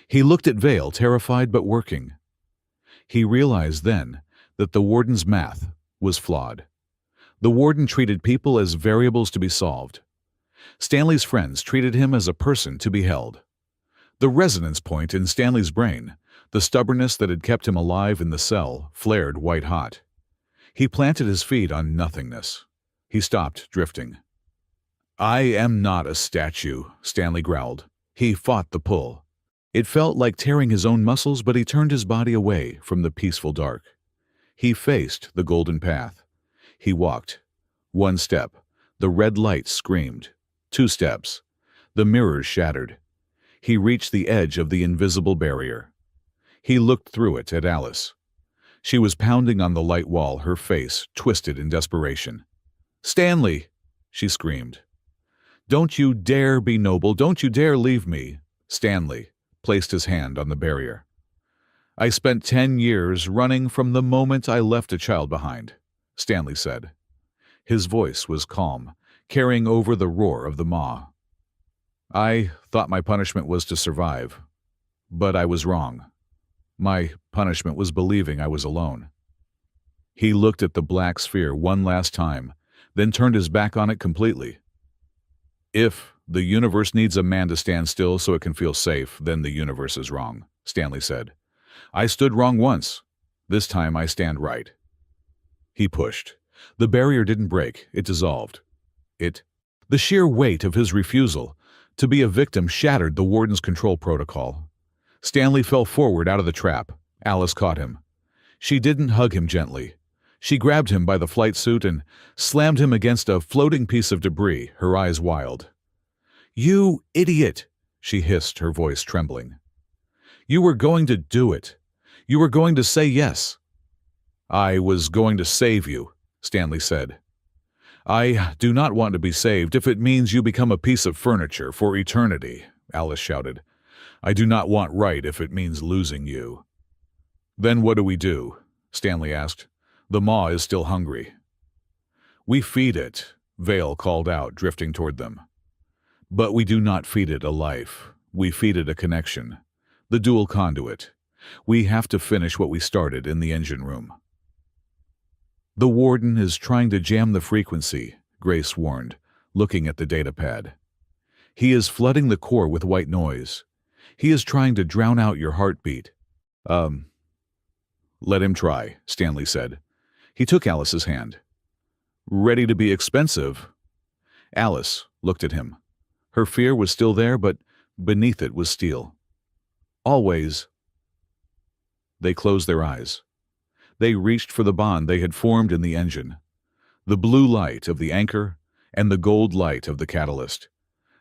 He looked at Vale, terrified but working. He realized then that the warden's math was flawed. The warden treated people as variables to be solved. Stanley's friends treated him as a person to be held. The resonance point in Stanley's brain, the stubbornness that had kept him alive in the cell, flared white-hot. He planted his feet on nothingness. He stopped drifting. "I am not a statue," Stanley growled. He fought the pull. It felt like tearing his own muscles, but he turned his body away from the peaceful dark. He faced the golden path. He walked. 1 step. The red light screamed. 2 steps. The mirrors shattered. He reached the edge of the invisible barrier. He looked through it at Alice. She was pounding on the light wall, her face twisted in desperation. "Stanley!" she screamed. "Don't you dare be noble. Don't you dare leave me." Stanley placed his hand on the barrier. "I spent 10 years running from the moment I left a child behind," Stanley said. His voice was calm, carrying over the roar of the maw. "I thought my punishment was to survive, but I was wrong. My punishment was believing I was alone." He looked at the black sphere one last time, then turned his back on it completely. "If the universe needs a man to stand still so it can feel safe, then the universe is wrong," Stanley said. "I stood wrong once. This time I stand right." He pushed. The barrier didn't break, it dissolved. The sheer weight of his refusal to be a victim shattered the warden's control protocol. Stanley fell forward out of the trap. Alice caught him. She didn't hug him gently. She grabbed him by the flight suit and slammed him against a floating piece of debris, her eyes wild. "You idiot!" she hissed, her voice trembling. "You were going to do it. You were going to say yes." "I was going to save you," Stanley said. "I do not want to be saved if it means you become a piece of furniture for eternity," Alice shouted. "I do not want right if it means losing you." "Then what do we do?" Stanley asked. "The maw is still hungry." "We feed it," Vale called out, drifting toward them. "But we do not feed it a life. We feed it a connection. The dual conduit. We have to finish what we started in the engine room." "The warden is trying to jam the frequency," Grace warned, looking at the datapad. "He is flooding the core with white noise. He is trying to drown out your heartbeat." "Let him try," Stanley said. He took Alice's hand. "Ready to be expensive?" Alice looked at him. Her fear was still there, but beneath it was steel. "Always." They closed their eyes. They reached for the bond they had formed in the engine. The blue light of the anchor and the gold light of the catalyst.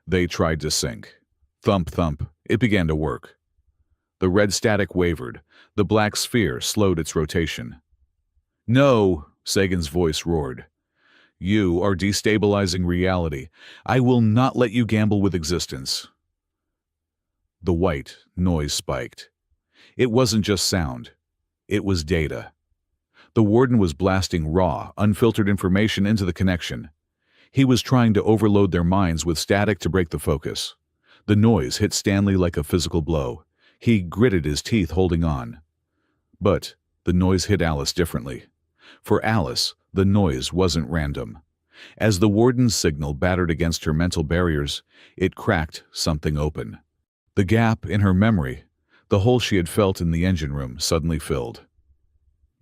They tried to sync. Thump, thump, it began to work. The red static wavered. The black sphere slowed its rotation. "No," Sagan's voice roared. "You are destabilizing reality. I will not let you gamble with existence." The white noise spiked. It wasn't just sound. It was data. The warden was blasting raw, unfiltered information into the connection. He was trying to overload their minds with static to break the focus. The noise hit Stanley like a physical blow. He gritted his teeth, holding on. But the noise hit Alice differently. For Alice, the noise wasn't random. As the warden's signal battered against her mental barriers, it cracked something open. The gap in her memory, the hole she had felt in the engine room, suddenly filled.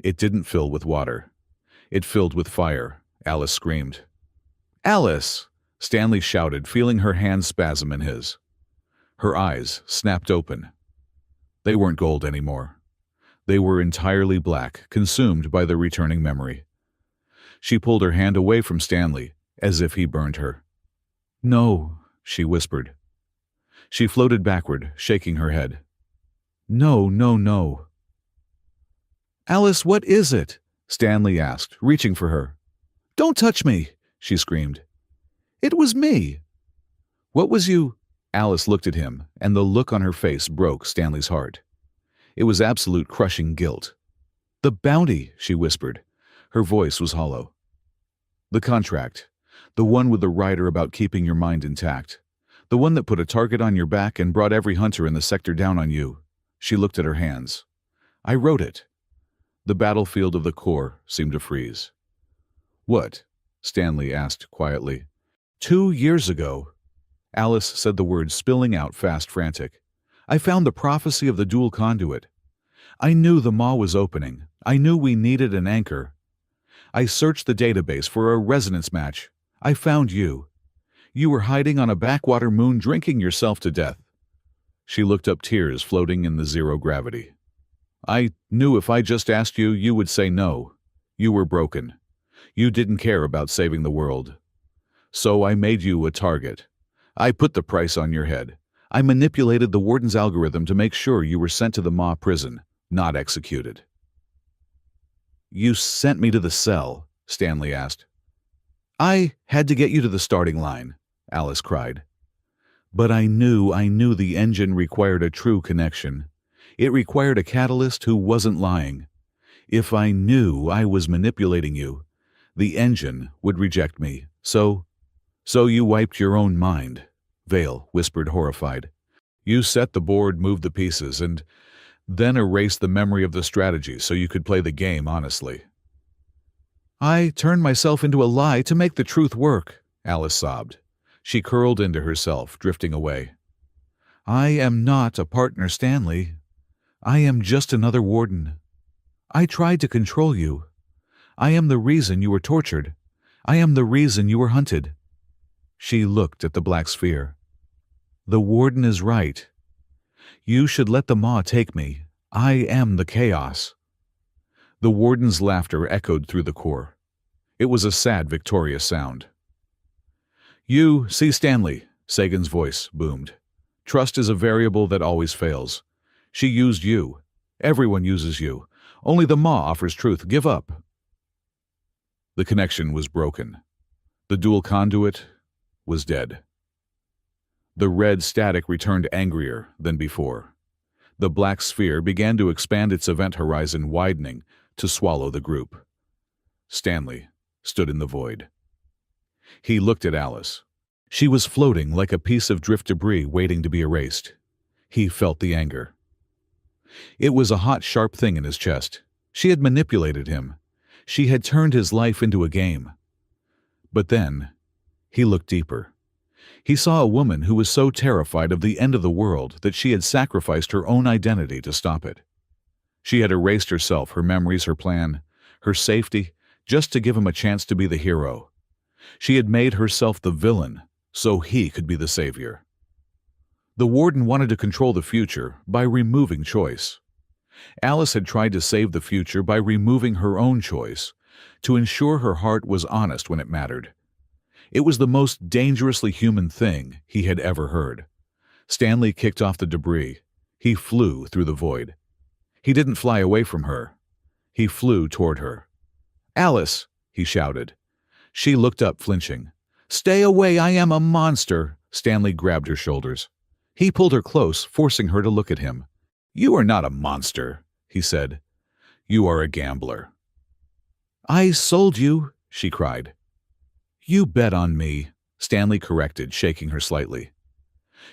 It didn't fill with water. It filled with fire, Alice screamed. "Alice!" Stanley shouted, feeling her hand spasm in his. Her eyes snapped open. They weren't gold anymore. They were entirely black, consumed by the returning memory. She pulled her hand away from Stanley, as if he burned her. "No," she whispered. She floated backward, shaking her head. "No, no, no." "Alice, what is it?" Stanley asked, reaching for her. "Don't touch me," she screamed. "It was me." "What was you—" Alice looked at him, and the look on her face broke Stanley's heart. It was absolute crushing guilt. "The bounty," she whispered. Her voice was hollow. "The contract. The one with the rider about keeping your mind intact. The one that put a target on your back and brought every hunter in the sector down on you." She looked at her hands. "I wrote it." The battlefield of the Corps seemed to freeze. "What?" Stanley asked quietly. 2 years ago." Alice said the words, spilling out fast, frantic. "I found the prophecy of the dual conduit. I knew the maw was opening. I knew we needed an anchor. I searched the database for a resonance match. I found you. You were hiding on a backwater moon drinking yourself to death." She looked up, tears floating in the zero gravity. "I knew if I just asked you, you would say no. You were broken. You didn't care about saving the world. So I made you a target. I put the price on your head. I manipulated the warden's algorithm to make sure you were sent to the maw prison, not executed." "You sent me to the cell?" Stanley asked. "I had to get you to the starting line," Alice cried. "But I knew the engine required a true connection. It required a catalyst who wasn't lying. If I knew I was manipulating you, the engine would reject me. So you wiped your own mind," Vale whispered, horrified. "You set the board, moved the pieces, and then erased the memory of the strategy so you could play the game honestly." "I turned myself into a lie to make the truth work," Alice sobbed. She curled into herself, drifting away. "I am not a partner, Stanley. I am just another warden. I tried to control you. I am the reason you were tortured. I am the reason you were hunted." She looked at the black sphere. "The warden is right. You should let the maw take me. I am the chaos." The warden's laughter echoed through the Corps. It was a sad, victorious sound. "You see, Stanley," Sagan's voice boomed. "Trust is a variable that always fails. She used you. Everyone uses you. Only the maw offers truth. Give up." The connection was broken. The dual conduit was dead. The red static returned angrier than before. The black sphere began to expand its event horizon, widening to swallow the group. Stanley stood in the void. He looked at Alice. She was floating like a piece of drift debris waiting to be erased. He felt the anger. It was a hot, sharp thing in his chest. She had manipulated him. She had turned his life into a game. But then, he looked deeper. He saw a woman who was so terrified of the end of the world that she had sacrificed her own identity to stop it. She had erased herself, her memories, her plan, her safety, just to give him a chance to be the hero. She had made herself the villain, so he could be the savior. The warden wanted to control the future by removing choice. Alice had tried to save the future by removing her own choice, to ensure her heart was honest when it mattered. It was the most dangerously human thing he had ever heard. Stanley kicked off the debris. He flew through the void. He didn't fly away from her. He flew toward her. "Alice!" he shouted. She looked up, flinching. "Stay away, I am a monster!" Stanley grabbed her shoulders. He pulled her close, forcing her to look at him. "You are not a monster," he said. "You are a gambler." "I sold you," she cried. "You bet on me," Stanley corrected, shaking her slightly.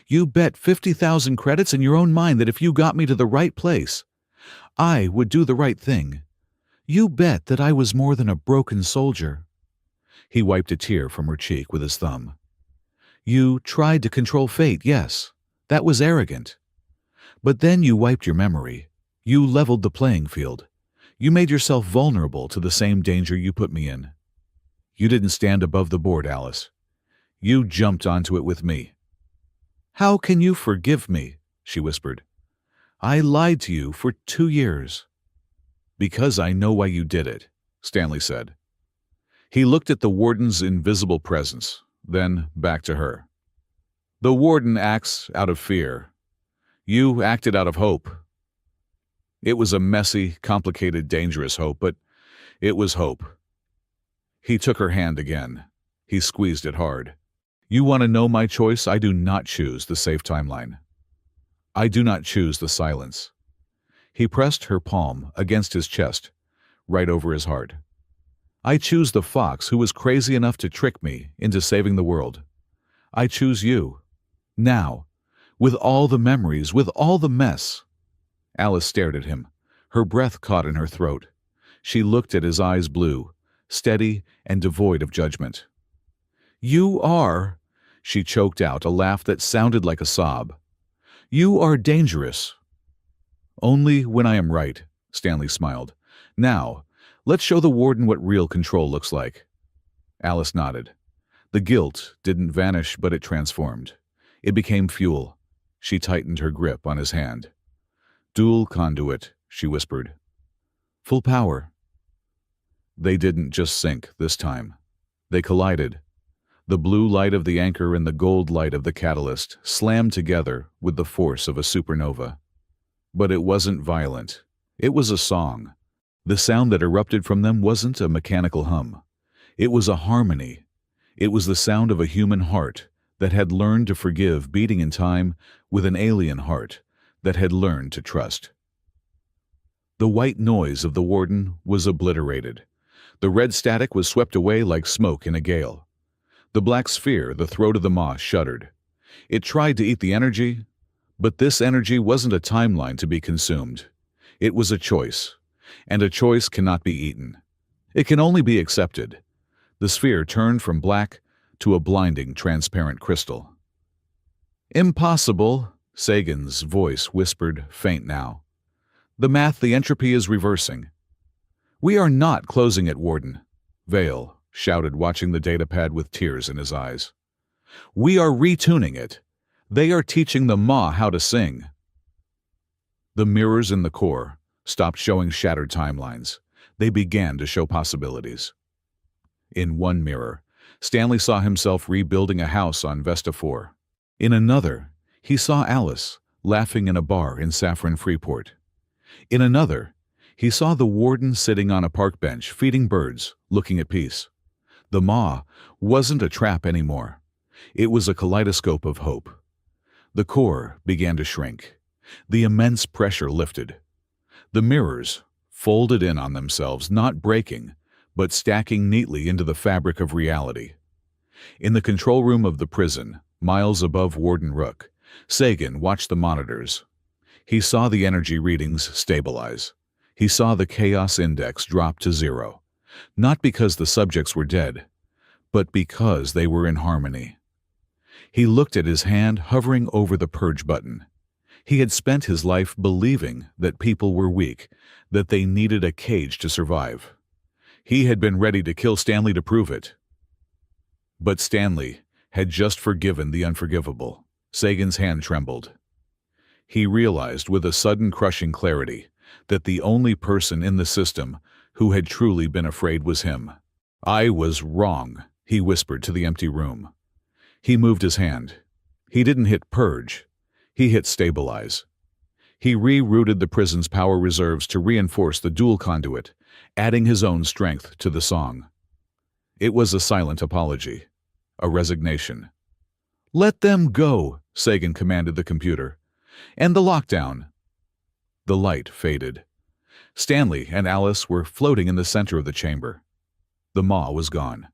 "You bet 50,000 credits in your own mind that if you got me to the right place, I would do the right thing. You bet that I was more than a broken soldier." He wiped a tear from her cheek with his thumb. "You tried to control fate, yes. That was arrogant. But then you wiped your memory. You leveled the playing field. You made yourself vulnerable to the same danger you put me in. You didn't stand above the board, Alice. You jumped onto it with me." "How can you forgive me?" she whispered. "I lied to you for 2 years." "Because I know why you did it," Stanley said. He looked at the warden's invisible presence, then back to her. "The warden acts out of fear. You acted out of hope. It was a messy, complicated, dangerous hope, but It was hope. He took her hand again. He squeezed it hard. You want to know my choice? I do not choose the safe timeline. I do not choose the silence. He pressed her palm against his chest, right over his heart. I choose the fox who was crazy enough to trick me into saving the world. I choose you. Now. With all the memories, with all the mess. Alice stared at him. Her breath caught in her throat. She looked at his eyes blue, steady and devoid of judgment. You are, she choked out, a laugh that sounded like a sob. You are dangerous. Only when I am right, Stanley smiled. Now, let's show the warden what real control looks like. Alice nodded. The guilt didn't vanish, but it transformed. It became fuel. She tightened her grip on his hand. Dual conduit, she whispered. Full power. They didn't just sink this time. They collided. The blue light of the anchor and the gold light of the catalyst slammed together with the force of a supernova. But it wasn't violent. It was a song. The sound that erupted from them wasn't a mechanical hum. It was a harmony. It was the sound of a human heart that had learned to forgive, beating in time with an alien heart that had learned to trust. The white noise of the warden was obliterated. The red static was swept away like smoke in a gale. The black sphere, the throat of the maw, shuddered. It tried to eat the energy, but this energy wasn't a timeline to be consumed. It was a choice, and a choice cannot be eaten. It can only be accepted. The sphere turned from black to a blinding, transparent crystal. Impossible, Sagan's voice whispered, faint now. The math, the entropy is reversing. We are not closing it, Warden, Vale shouted, watching the datapad with tears in his eyes. We are retuning it. They are teaching the maw how to sing. The mirrors in the core stopped showing shattered timelines. They began to show possibilities. In one mirror, Stanley saw himself rebuilding a house on Vesta 4. In another, he saw Alice laughing in a bar in Saffron, Freeport. In another, he saw the warden sitting on a park bench feeding birds, looking at peace. The maw wasn't a trap anymore. It was a kaleidoscope of hope. The core began to shrink. The immense pressure lifted. The mirrors folded in on themselves, not breaking, but stacking neatly into the fabric of reality. In the control room of the prison, miles above Warden Rook, Sagan watched the monitors. He saw the energy readings stabilize. He saw the chaos index drop to 0, not because the subjects were dead, but because they were in harmony. He looked at his hand hovering over the purge button. He had spent his life believing that people were weak, that they needed a cage to survive. He had been ready to kill Stanley to prove it. But Stanley had just forgiven the unforgivable. Sagan's hand trembled. He realized with a sudden crushing clarity that the only person in the system who had truly been afraid was him. I was wrong, he whispered to the empty room. He moved his hand. He didn't hit purge. He hit stabilize. He rerouted the prison's power reserves to reinforce the dual conduit, adding his own strength to the song. It was a silent apology, a resignation. Let them go, Sagan commanded the computer. And the lockdown. The light faded. Stanley and Alice were floating in the center of the chamber. The maw was gone.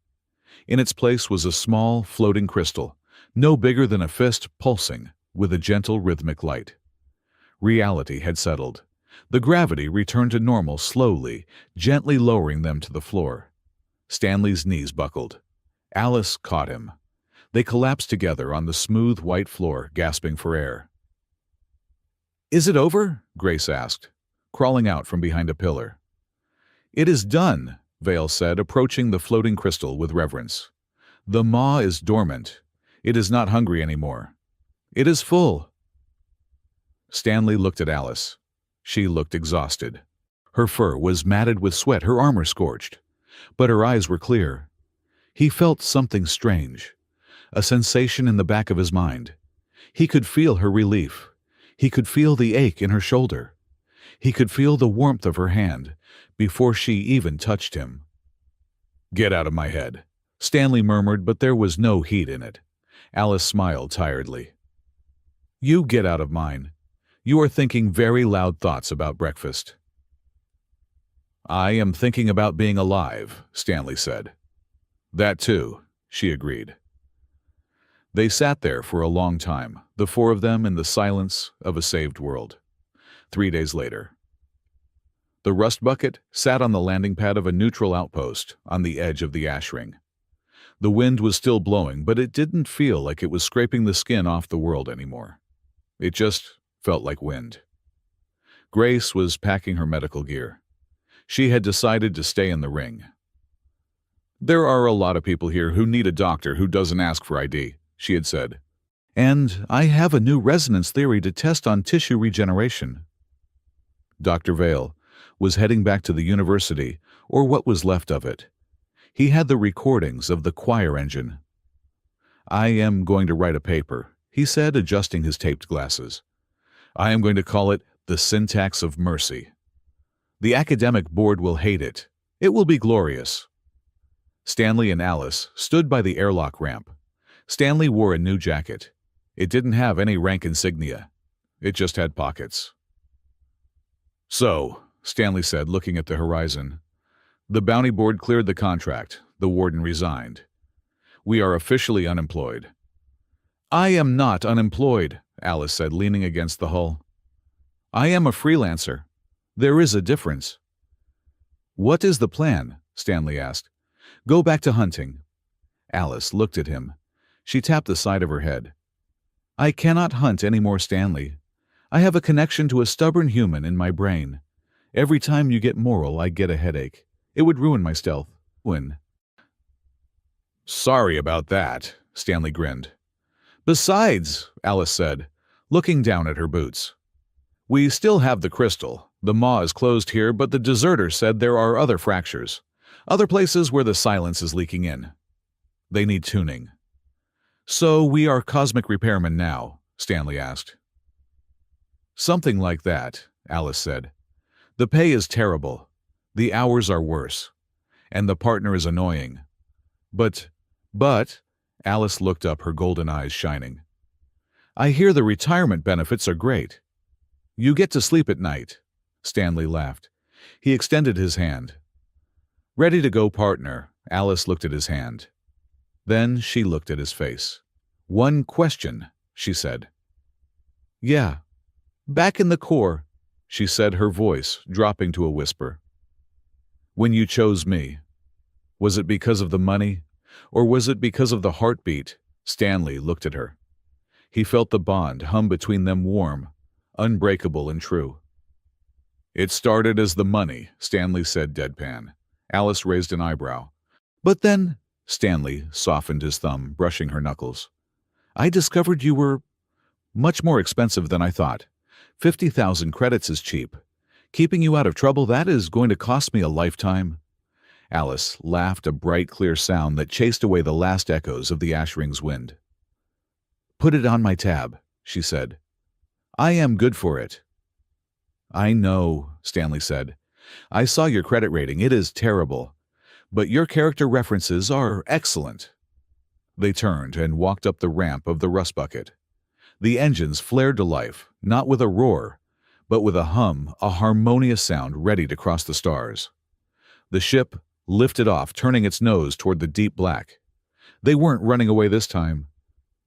In its place was a small, floating crystal, no bigger than a fist, pulsing with a gentle, rhythmic light. Reality had settled. The gravity returned to normal slowly, gently lowering them to the floor. Stanley's knees buckled. Alice caught him. They collapsed together on the smooth white floor, gasping for air. Is it over? Grace asked, crawling out from behind a pillar. It is done, Vale said, approaching the floating crystal with reverence. The maw is dormant. It is not hungry anymore. It is full. Stanley looked at Alice. She looked exhausted. Her fur was matted with sweat, her armor scorched. But her eyes were clear. He felt something strange, a sensation in the back of his mind. He could feel her relief. He could feel the ache in her shoulder. He could feel the warmth of her hand, before she even touched him. "Get out of my head," Stanley murmured, but there was no heat in it. Alice smiled tiredly. "You get out of mine. You are thinking very loud thoughts about breakfast." "I am thinking about being alive," Stanley said. "That too," she agreed. They sat there for a long time, the four of them in the silence of a saved world. 3 days later. The rust bucket sat on the landing pad of a neutral outpost on the edge of the ash ring. The wind was still blowing, but it didn't feel like it was scraping the skin off the world anymore. It just felt like wind. Grace was packing her medical gear. She had decided to stay in the ring. "There are a lot of people here who need a doctor who doesn't ask for ID," she had said. "And I have a new resonance theory to test on tissue regeneration." Dr. Vale was heading back to the university, or what was left of it. He had the recordings of the choir engine. "I am going to write a paper," he said, adjusting his taped glasses. "I am going to call it The Syntax of Mercy. The academic board will hate it. It will be glorious." Stanley and Alice stood by the airlock ramp. Stanley wore a new jacket. It didn't have any rank insignia. It just had pockets. "So," Stanley said, looking at the horizon, "the bounty board cleared the contract. The warden resigned. We are officially unemployed." "I am not unemployed," Alice said, leaning against the hull. "I am a freelancer. There is a difference." "What is the plan?" Stanley asked. "Go back to hunting." Alice looked at him. She tapped the side of her head. "I cannot hunt anymore, Stanley. I have a connection to a stubborn human in my brain. Every time you get moral, I get a headache. It would ruin my stealth." "Sorry about that," Stanley grinned. "Besides," Alice said, looking down at her boots, "we still have the crystal. The maw is closed here, but the deserter said there are other fractures. Other places where the silence is leaking in. They need tuning." "So we are cosmic repairmen now?" Stanley asked. "Something like that," Alice said. "The pay is terrible. The hours are worse. And the partner is annoying. But, Alice looked up, her golden eyes shining. "I hear the retirement benefits are great." "You get to sleep at night." Stanley laughed. He extended his hand. "Ready to go, partner." Alice looked at his hand. Then she looked at his face. "One question," she said. "Yeah. Back in the Corps," she said, her voice dropping to a whisper. "When you chose me, was it because of the money, or was it because of the heartbeat?" Stanley looked at her. He felt the bond hum between them, warm, unbreakable and true. "It started as the money," Stanley said deadpan. Alice raised an eyebrow. "But then," Stanley softened his thumb, brushing her knuckles, "I discovered you were much more expensive than I thought. 50,000 credits is cheap. Keeping you out of trouble, that is going to cost me a lifetime." Alice laughed, a bright, clear sound that chased away the last echoes of the ash ring's wind. "Put it on my tab," she said. "I am good for it." "I know," Stanley said. "I saw your credit rating. It is terrible. But your character references are excellent." They turned and walked up the ramp of the rust bucket. The engines flared to life, not with a roar, but with a hum, a harmonious sound ready to cross the stars. The ship lifted off, turning its nose toward the deep black. They weren't running away this time.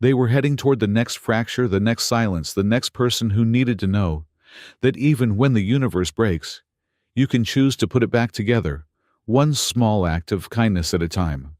They were heading toward the next fracture, the next silence, the next person who needed to know that even when the universe breaks, you can choose to put it back together, one small act of kindness at a time.